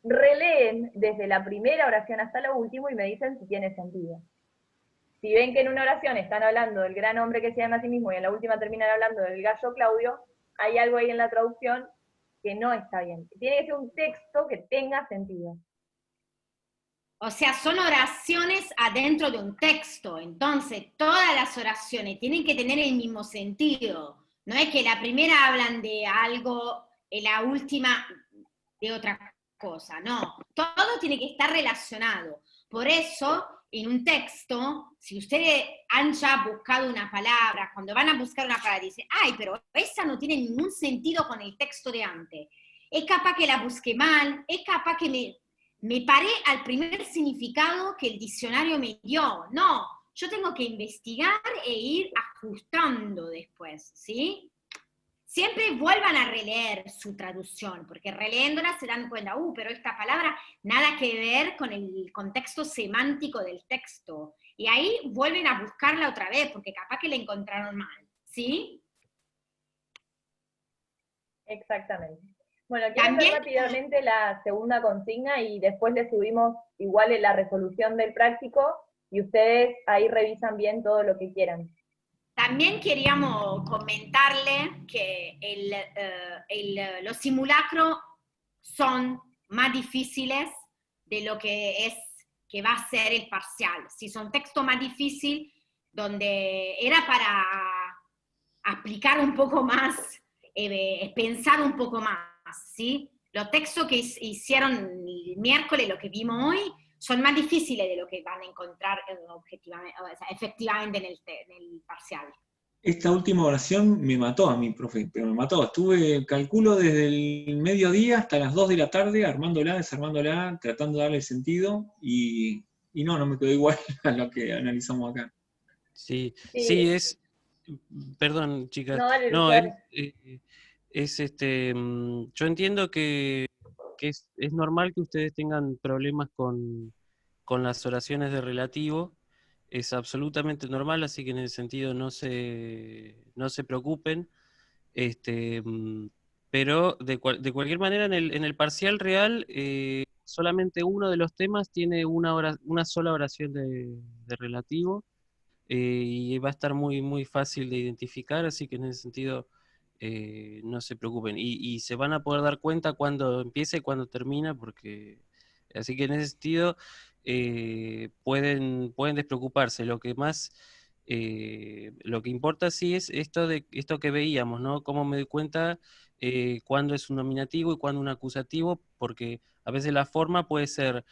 releen desde la primera oración hasta la última y me dicen si tiene sentido. Si ven que en una oración están hablando del gran hombre que se ama a sí mismo y en la última terminan hablando del gallo Claudio, hay algo ahí en la traducción que no está bien. Tiene que ser un texto que tenga sentido. O sea, son oraciones adentro de un texto. Entonces, todas las oraciones tienen que tener el mismo sentido. No es que la primera hablan de algo y la última de otra cosa. No, todo tiene que estar relacionado. Por eso, en un texto, si ustedes han ya buscado una palabra, cuando van a buscar una palabra, dicen, ay, pero esa no tiene ningún sentido con el texto de antes. Es capaz que la busqué mal, es capaz que me paré al primer significado que el diccionario me dio. No, yo tengo que investigar e ir ajustando después, ¿sí? Siempre vuelvan a releer su traducción, porque releyéndola se dan cuenta, pero esta palabra nada que ver con el contexto semántico del texto. Y ahí vuelven a buscarla otra vez, porque capaz que la encontraron mal, ¿sí? Exactamente. Bueno, quiero hacer rápidamente la segunda consigna y después le subimos igual la resolución del práctico y ustedes ahí revisan bien todo lo que quieran. También queríamos comentarle que los simulacros son más difíciles de lo que va a ser el parcial. Si son textos más difíciles, donde era para aplicar un poco más, pensar un poco más, ¿sí? Los textos que hicieron el miércoles, lo que vimos hoy, son más difíciles de lo que van a encontrar efectivamente en el parcial. Esta última oración me mató a mí, profe, pero me mató. Estuve, calculo, desde el mediodía hasta las 2 de la tarde, armándola, desarmándola, tratando de darle sentido, y no me quedó igual a lo que analizamos acá. Sí, Sí. sí, perdón, chicas. No, dale, No, Lucas. yo entiendo que es normal que ustedes tengan problemas con las oraciones de relativo, es absolutamente normal, así que en ese sentido no se preocupen, pero de cualquier manera en el parcial real solamente uno de los temas tiene una sola oración de relativo, y va a estar muy, muy fácil de identificar, así que en ese sentido no se preocupen. Y se van a poder dar cuenta cuando empieza y cuando termina, así que en ese sentido pueden despreocuparse. Lo que más, lo que importa sí es esto que veíamos, ¿no? Cómo me doy cuenta cuándo es un nominativo y cuándo un acusativo, porque a veces la forma puede ser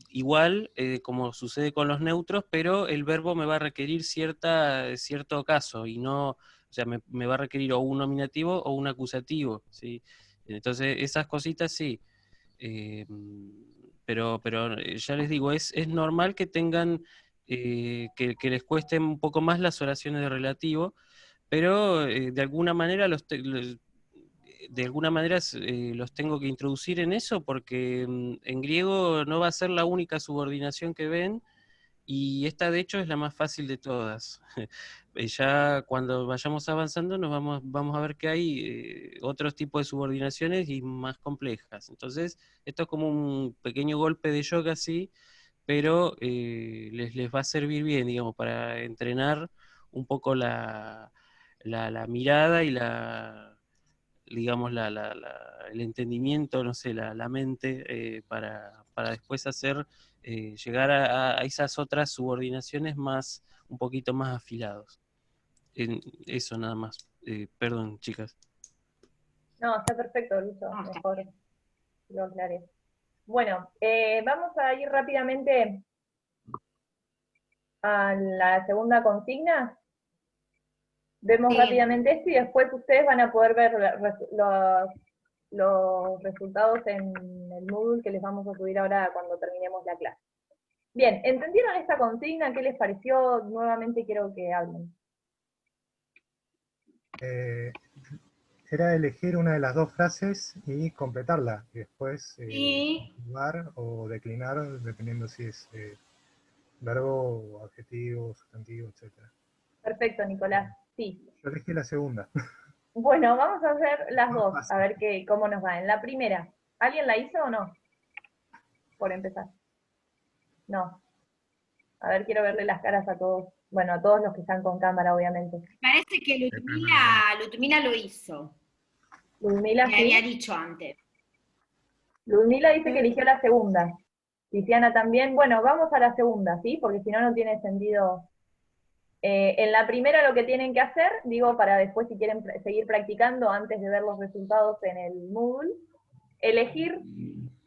igual, como sucede con los neutros, pero el verbo me va a requerir cierto caso, y no, o sea, me va a requerir o un nominativo o un acusativo, ¿sí? Entonces, esas cositas sí. Pero ya les digo, es normal que tengan, que les cuesten un poco más las oraciones de relativo, pero de alguna manera los tengo que introducir en eso, porque en griego no va a ser la única subordinación que ven, y esta de hecho es la más fácil de todas. Ya cuando vayamos avanzando vamos a ver que hay otros tipos de subordinaciones y más complejas. Entonces, esto es como un pequeño golpe de shock así, pero les va a servir bien, digamos, para entrenar un poco la mirada y digamos, el entendimiento, no sé, la mente, para después llegar a esas otras subordinaciones un poquito más afilados. Eso nada más. Perdón, chicas. No, está perfecto, Lucho, mejor lo aclaré. Bueno, vamos a ir rápidamente a la segunda consigna. Vemos rápidamente esto y después ustedes van a poder ver los resultados en el Moodle que les vamos a subir ahora cuando terminemos la clase. Bien, ¿entendieron esta consigna? ¿Qué les pareció? Nuevamente quiero que hablen. Era elegir una de las dos frases y completarla, y después jugar o declinar, dependiendo si es verbo, adjetivo, sustantivo, etc. Perfecto, Nicolás. Sí. Yo elegí la segunda. Bueno, vamos a hacer las dos, a ver cómo nos va. En la primera, ¿alguien la hizo o no? Por empezar. No. A ver, quiero verle las caras a todos. Bueno, a todos los que están con cámara, obviamente. Parece que Ludmila lo hizo. Ludmila, me había dicho antes. Ludmila dice que eligió la segunda. Tiziana también. Bueno, vamos a la segunda, ¿sí? Porque si no, no tiene sentido. En la primera lo que tienen que hacer, digo, para después si quieren seguir practicando antes de ver los resultados en el Moodle, elegir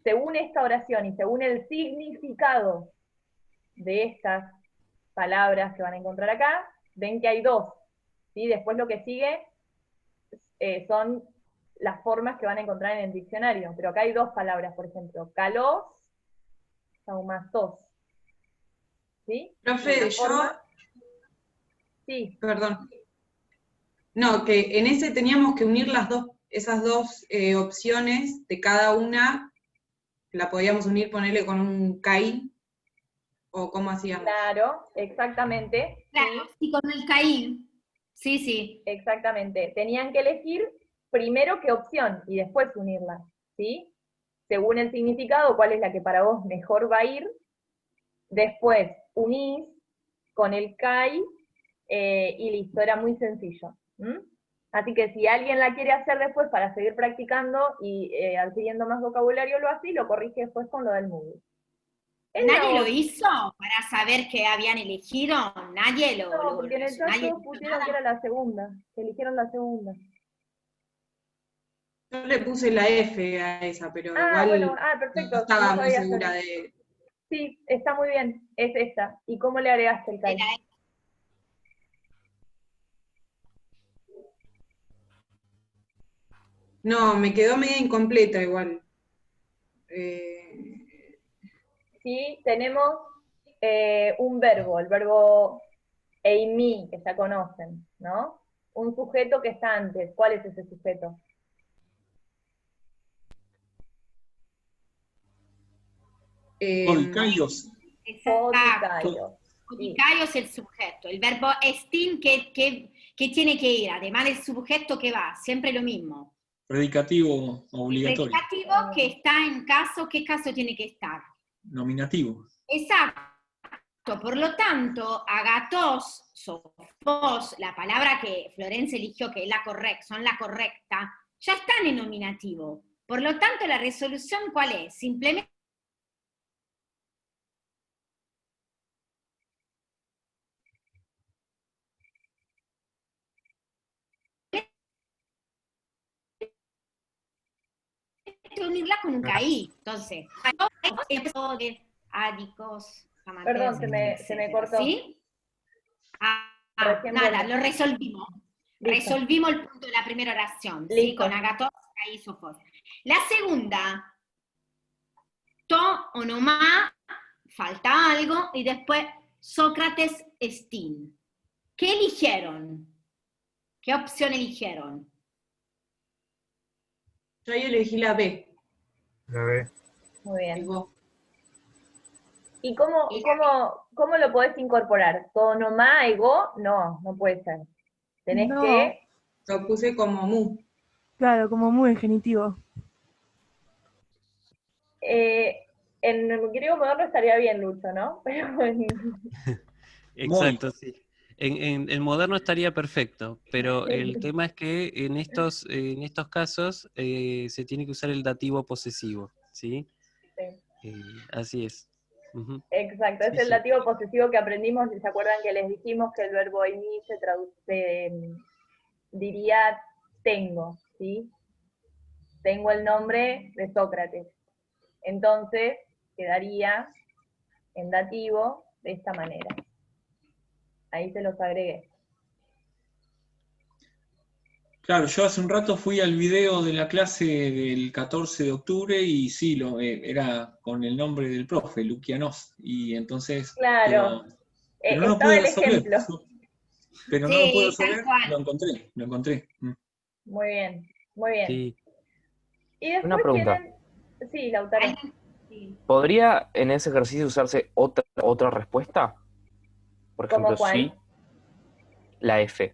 según esta oración y según el significado de estas palabras que van a encontrar acá, ven que hay dos, ¿sí? Después lo que sigue son las formas que van a encontrar en el diccionario, pero acá hay dos palabras, por ejemplo, kalos, saumatos, ¿sí? Profe, Sí. Perdón. No, que en ese teníamos que unir esas dos opciones de cada una, la podíamos unir, ponerle con un CAI, o cómo hacíamos. Claro, exactamente. Claro, y con el CAI. Sí, sí. Exactamente. Tenían que elegir primero qué opción y después unirlas, ¿sí? Según el significado, cuál es la que para vos mejor va a ir, después unís con el CAI y listo, era muy sencillo. Así que si alguien la quiere hacer después para seguir practicando y adquiriendo más vocabulario, lo hace y lo corrige después con lo del Moodle. ¿Nadie lo hizo para saber qué habían elegido? Nadie No, porque en el chat todos pusieron que era la segunda, que eligieron la segunda. Yo le puse la F a esa, pero igual bueno, perfecto. no estaba No muy sabía segura hacer. de... Sí, está muy bien, es esta. ¿Y cómo le agregaste el CAI? No, me quedó media incompleta igual. Sí, tenemos un verbo, el verbo eimi, que ya conocen, ¿no? Un sujeto que está antes. ¿Cuál es ese sujeto? Odicaios. Odicaios es el sujeto. El verbo estin que tiene que ir, además del sujeto que va, siempre lo mismo. Predicativo obligatorio. Predicativo que está en caso, ¿qué caso tiene que estar? Nominativo. Exacto. Por lo tanto, agatos, sofos, la palabra que Florencia eligió, que es son la correcta, ya están en nominativo. Por lo tanto, la resolución, ¿cuál es? Simplemente unirla con un CAI. Entonces, adicos, perdón, se me cortó. ¿Sí? Nada, lo resolvimos. Listo. Resolvimos el punto de la primera oración, ¿sí? Con agatos, CAI, sofos. La segunda, to, onomá, falta algo, y después Sócrates, estin. ¿Qué eligieron? ¿Qué opción eligieron? Yo ahí elegí la B. La B. Muy bien. ¿Y cómo lo podés incorporar? ¿Tonomá, ego? No puede ser. Tenés que... Lo puse como mu. Claro, como mu en genitivo. En griego moderno estaría bien, Lucho, ¿no? Pero Exacto, sí. En moderno estaría perfecto, pero el tema es que en estos casos se tiene que usar el dativo posesivo, ¿sí? Sí. Así es. Ujú. Exacto, es Sí, el sí. dativo posesivo que aprendimos, y se acuerdan que les dijimos que el verbo ini se traduce, diría tengo, ¿sí? Tengo el nombre de Sócrates. Entonces, quedaría en dativo de esta manera. Ahí se los agregué. Claro, yo hace un rato fui al video de la clase del 14 de octubre y sí, era con el nombre del profe, Lukianos, y entonces Claro, pero no lo estaba pude el resolver. ejemplo. Pero no lo pude resolver, lo encontré. Muy bien, muy bien. Sí. Y después Una pregunta. tienen... Sí, Lautaro. ¿Podría en ese ejercicio usarse otra respuesta? Por ¿Cómo ejemplo, cuál? sí, la F.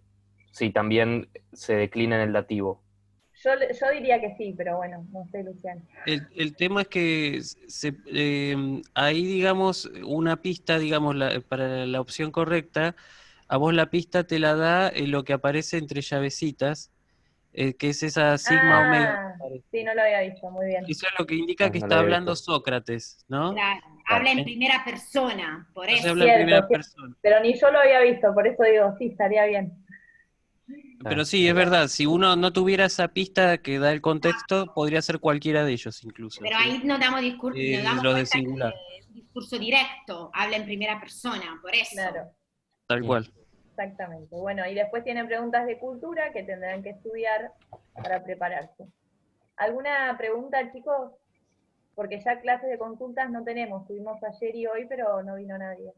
Sí, también se declina en el dativo. Yo diría que sí, pero bueno, no sé, Luciano. El tema es que ahí, digamos, una pista, digamos, para la opción correcta, a vos la pista te la da lo que aparece entre llavecitas, que es esa sigma omega. Sí, no lo había visto, muy bien. Eso es lo que indica que no está lo había hablando visto. Sócrates, ¿no? Claro, habla en primera persona, por Entonces eso. habla en primera Sí, persona. pero ni yo lo había visto, por eso digo, sí, estaría bien. Pero sí, es verdad, si uno no tuviera esa pista que da el contexto, podría ser cualquiera de ellos incluso. Pero ¿sí? ahí nos damos Los cuenta de que singular, es un discurso directo, habla en primera persona, por eso. Claro, tal cual. exactamente. Bueno, y después tienen preguntas de cultura que tendrán que estudiar para prepararse. ¿Alguna pregunta, chicos? Porque ya clases de consultas no tenemos, tuvimos ayer y hoy, pero no vino nadie.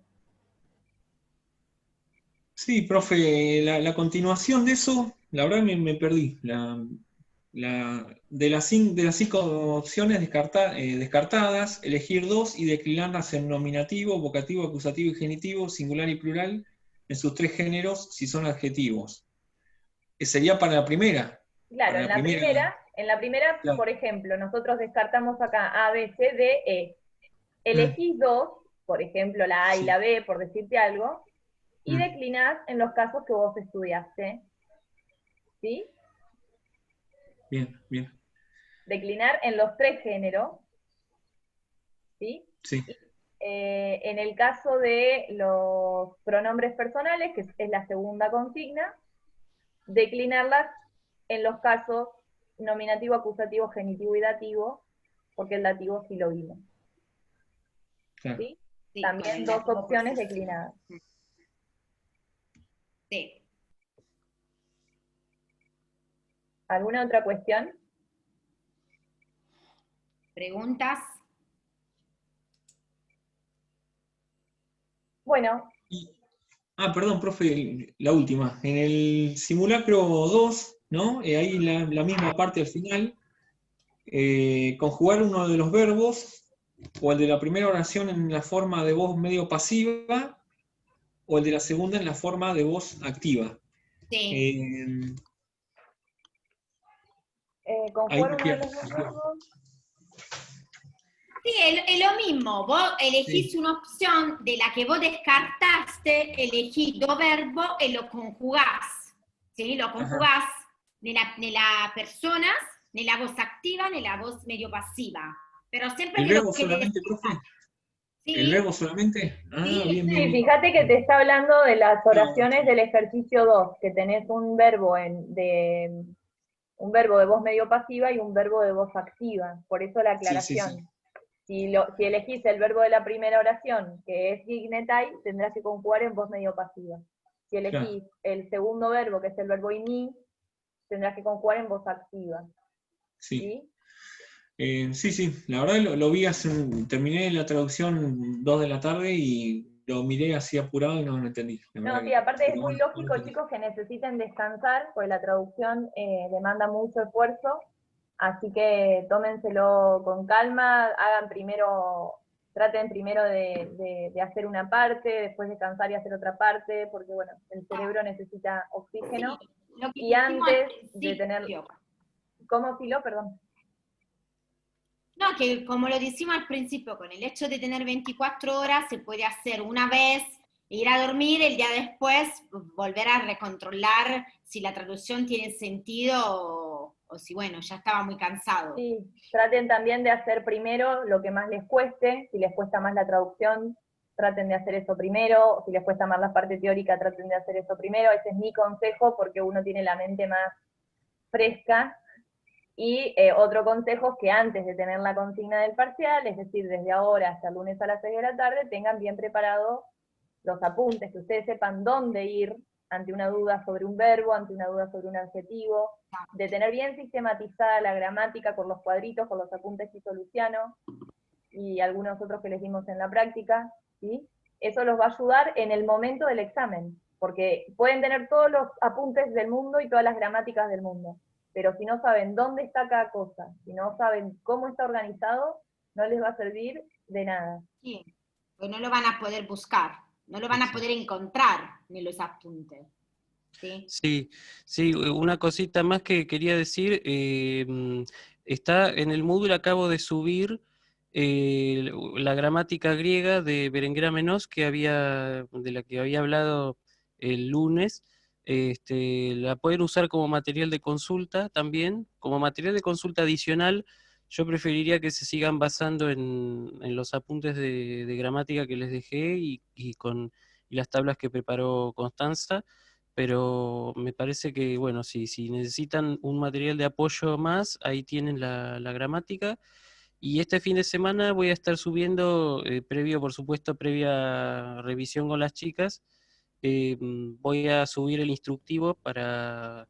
Sí, profe, la continuación de eso, la verdad me perdí. De las 5 opciones descartadas, elegir 2 y declinarlas en nominativo, vocativo, acusativo y genitivo, singular y plural, en sus 3 géneros, si son adjetivos. Sería para la primera. Claro, Para en la primera, Claro. por ejemplo, nosotros descartamos acá A, B, C, D, E. Elegís 2, por ejemplo, la A y la B, por decirte algo, y declinás en los casos que vos estudiaste. ¿Sí? Bien, bien. Declinar en los 3 géneros. ¿Sí? Sí. En el caso de los pronombres personales, que es la segunda consigna, declinarlas en los casos nominativo, acusativo, genitivo y dativo, porque el dativo sí lo vimos. Claro. ¿Sí? Sí, También con el 2 dativo opciones posesivo. declinadas. Sí. ¿Alguna otra cuestión? ¿Preguntas? Bueno. Perdón, profe, la última. En el simulacro 2, ¿no? Ahí la misma parte al final, conjugar uno de los verbos, o el de la primera oración en la forma de voz medio pasiva, o el de la segunda en la forma de voz activa. Sí. Conjugar uno de los dos verbos. Sí, es lo mismo. Vos elegís una opción de la que vos descartaste, elegís 2 verbos y lo conjugás. ¿Sí? Lo conjugás ni la personas, ni la voz activa, ni la voz medio pasiva. Pero siempre ¿El que verbo lo que solamente, profe? ¿Sí? ¿El verbo solamente? Bien, Sí, bien. fíjate que te está hablando de las oraciones del ejercicio 2, que tenés un verbo de voz medio pasiva y un verbo de voz activa. Por eso la aclaración. Sí. Si elegís el verbo de la primera oración, que es gignetai, tendrás que conjugar en voz medio pasiva. Si elegís el segundo verbo, que es el verbo ini, tendrás que conjugar en voz activa. Sí. Sí, la verdad lo vi terminé la traducción 2 de la tarde y lo miré así apurado y no lo entendí. No, sí, aparte es muy lógico, chicos, que necesiten descansar, porque la traducción demanda mucho esfuerzo, así que tómenselo con calma, traten primero de hacer una parte, después descansar y hacer otra parte, porque bueno, el cerebro necesita oxígeno, y antes de tener... ¿Cómo, Filo? Perdón. No, que como lo decimos al principio, con el hecho de tener 24 horas se puede hacer una vez Ir a dormir, el día después volver a recontrolar si la traducción tiene sentido o si, bueno, ya estaba muy cansado. Sí, traten también de hacer primero lo que más les cueste, si les cuesta más la traducción, traten de hacer eso primero, si les cuesta más la parte teórica, traten de hacer eso primero, ese es mi consejo porque uno tiene la mente más fresca. Y otro consejo es que antes de tener la consigna del parcial, es decir, desde ahora hasta el lunes a las 6 de la tarde, tengan bien preparados los apuntes, que ustedes sepan dónde ir ante una duda sobre un verbo, ante una duda sobre un adjetivo, de tener bien sistematizada la gramática con los cuadritos, con los apuntes que hizo Luciano, y algunos otros que les dimos en la práctica, ¿sí? Eso los va a ayudar en el momento del examen, porque pueden tener todos los apuntes del mundo y todas las gramáticas del mundo, pero si no saben dónde está cada cosa, si no saben cómo está organizado, no les va a servir de nada. Sí, pues no lo van a poder buscar, no lo van a poder encontrar en los apuntes. Sí, sí, una cosita más que quería decir, está en el Moodle, acabo de subir la gramática griega de Berenguer Menos, de la que había hablado el lunes. La pueden usar como material de consulta también, como material de consulta adicional. Yo preferiría que se sigan basando en los apuntes de gramática que les dejé y las tablas que preparó Constanza, pero me parece que, bueno, si necesitan un material de apoyo más, ahí tienen la gramática. Y este fin de semana voy a estar subiendo, por supuesto, previa revisión con las chicas, voy a subir el instructivo para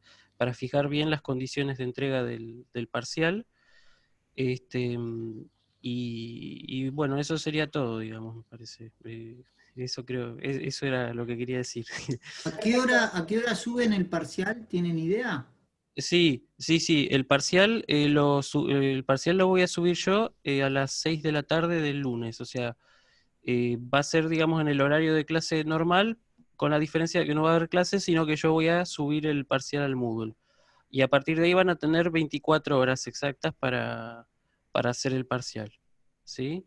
fijar bien las condiciones de entrega del parcial. Y bueno, eso sería todo, digamos, me parece. Eso creo, eso era lo que quería decir. ¿A qué hora suben el parcial? ¿Tienen idea? Sí, el parcial, el parcial lo voy a subir yo a las 6 de la tarde del lunes, o sea, va a ser, digamos, en el horario de clase normal, con la diferencia de que no va a haber clases, sino que yo voy a subir el parcial al Moodle. Y a partir de ahí van a tener 24 horas exactas para hacer el parcial, ¿sí?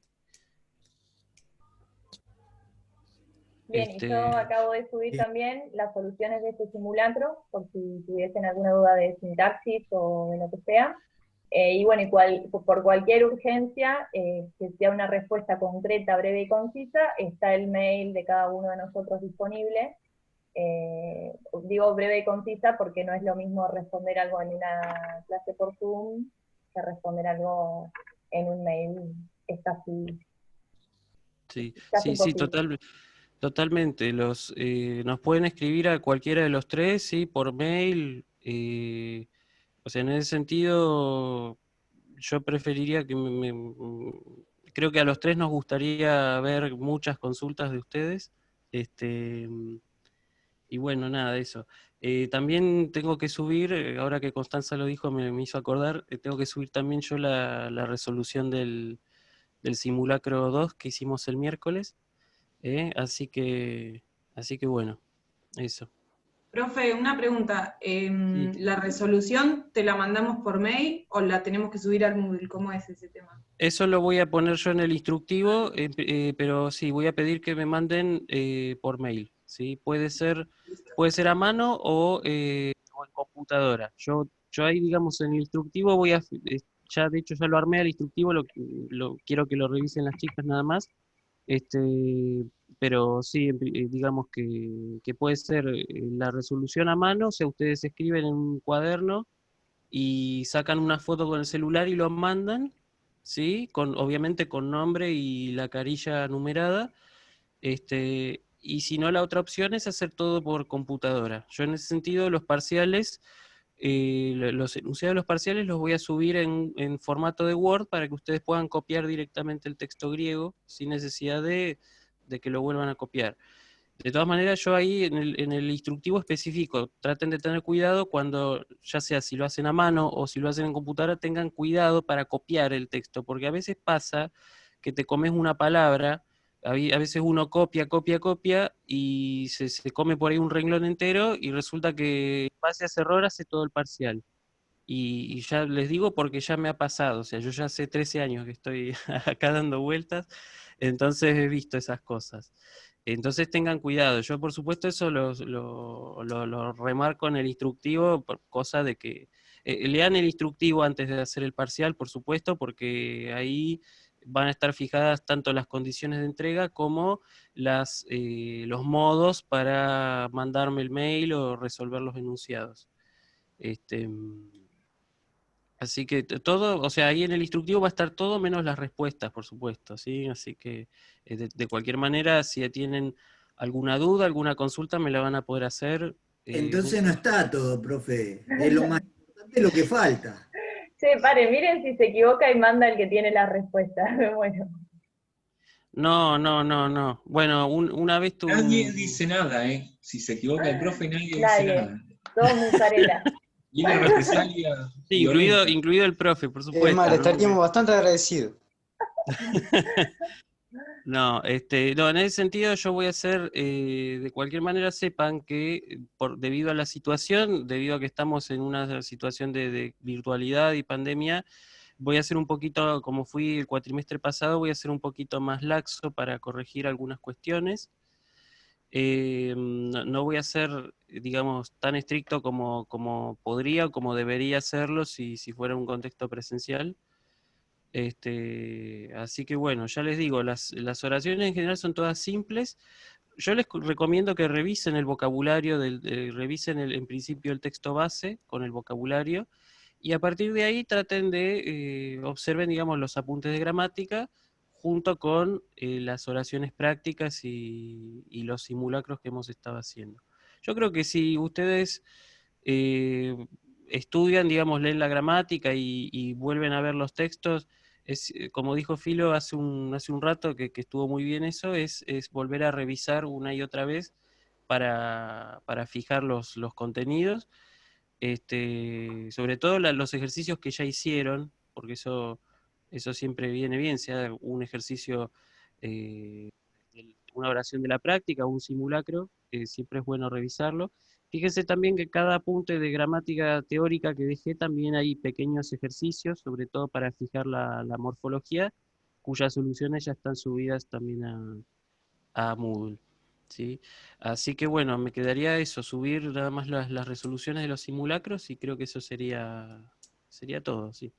Bien, y yo acabo de subir también las soluciones de este simulacro, por si tuviesen alguna duda de sintaxis o de lo que sea. Y bueno, por cualquier urgencia, que sea una respuesta concreta, breve y concisa, está el mail de cada uno de nosotros disponible. Digo breve y concisa porque no es lo mismo responder algo en una clase por Zoom que responder algo en un mail. Es casi Sí, totalmente. Nos pueden escribir a cualquiera de los tres, sí, por mail. O sea, en ese sentido, yo preferiría creo que a los tres nos gustaría ver muchas consultas de ustedes. Y bueno, nada, eso. También tengo que subir, ahora que Constanza lo dijo, me hizo acordar, tengo que subir también yo la resolución del simulacro 2 que hicimos el miércoles. Así que bueno, eso. Profe, una pregunta. ¿La resolución te la mandamos por mail o la tenemos que subir al Moodle? ¿Cómo es ese tema? Eso lo voy a poner yo en el instructivo, pero sí, voy a pedir que me manden por mail. ¿Sí? Puede ser a mano o en computadora. Yo ahí, digamos, en el instructivo ya de hecho ya lo armé al instructivo, quiero que lo revisen las chicas nada más. Pero sí, digamos que puede ser la resolución a mano, o sea, ustedes escriben en un cuaderno y sacan una foto con el celular y lo mandan, ¿sí? Obviamente con nombre y la carilla numerada. Y si no, la otra opción es hacer todo por computadora. Yo en ese sentido, los parciales, los enunciados de los parciales los voy a subir en formato de Word para que ustedes puedan copiar directamente el texto griego sin necesidad de que lo vuelvan a copiar. De todas maneras, yo ahí en el instructivo específico, traten de tener cuidado cuando, ya sea si lo hacen a mano o si lo hacen en computadora, tengan cuidado para copiar el texto, porque a veces pasa que te comes una palabra, a veces uno copia y se come por ahí un renglón entero y resulta que en base a ese error hace todo el parcial. Y ya les digo porque ya me ha pasado, o sea, yo ya hace 13 años que estoy acá dando vueltas, entonces he visto esas cosas. Entonces tengan cuidado. Yo, por supuesto, eso lo remarco en el instructivo, por cosa de que lean el instructivo antes de hacer el parcial, por supuesto, porque ahí van a estar fijadas tanto las condiciones de entrega como los modos para mandarme el mail o resolver los enunciados. Así que todo, o sea, ahí en el instructivo va a estar todo menos las respuestas, por supuesto, ¿sí? Así que de cualquier manera, si tienen alguna duda, alguna consulta, me la van a poder hacer. Entonces no está todo, profe. Es lo más importante lo que falta. Che, pare, miren si se equivoca y manda el que tiene la respuesta. Bueno. No. Bueno, una vez tuve... Nadie dice nada, ¿eh? Si se equivoca el profe, nadie dice nada. Todo musarela. Viene represalia. Sí, incluido el profe, por supuesto. Es más, estaríamos bastante agradecidos. No, en ese sentido yo voy a hacer, de cualquier manera sepan que debido a la situación, debido a que estamos en una situación de virtualidad y pandemia, voy a hacer un poquito, como fui el cuatrimestre pasado, voy a ser un poquito más laxo para corregir algunas cuestiones. No voy a ser, digamos, tan estricto como podría o como debería hacerlo si fuera un contexto presencial. Así que bueno, ya les digo, las oraciones en general son todas simples. Yo les recomiendo que revisen el vocabulario, revisen en principio el texto base con el vocabulario, y a partir de ahí traten de observen, digamos, los apuntes de gramática junto con las oraciones prácticas y los simulacros que hemos estado haciendo. Yo creo que si ustedes estudian, digamos, leen la gramática y vuelven a ver los textos, como dijo Filo hace un rato, que estuvo muy bien eso, es volver a revisar una y otra vez para fijar los contenidos, sobre todo los ejercicios que ya hicieron, porque eso siempre viene bien, sea un ejercicio, una oración de la práctica, un simulacro, siempre es bueno revisarlo. Fíjense también que cada apunte de gramática teórica que dejé también hay pequeños ejercicios, sobre todo para fijar la morfología, cuyas soluciones ya están subidas también a Moodle, ¿sí? Así que bueno, me quedaría eso, subir nada más las resoluciones de los simulacros, y creo que eso sería todo, sí.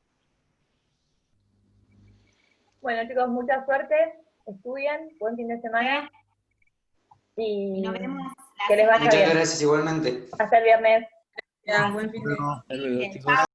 Bueno, chicos, mucha suerte, estudien, buen fin de semana y nos vemos que les vaya bien. Muchas gracias igualmente. Hasta el viernes. Ya, buen fin de semana. Hasta luego, chicos.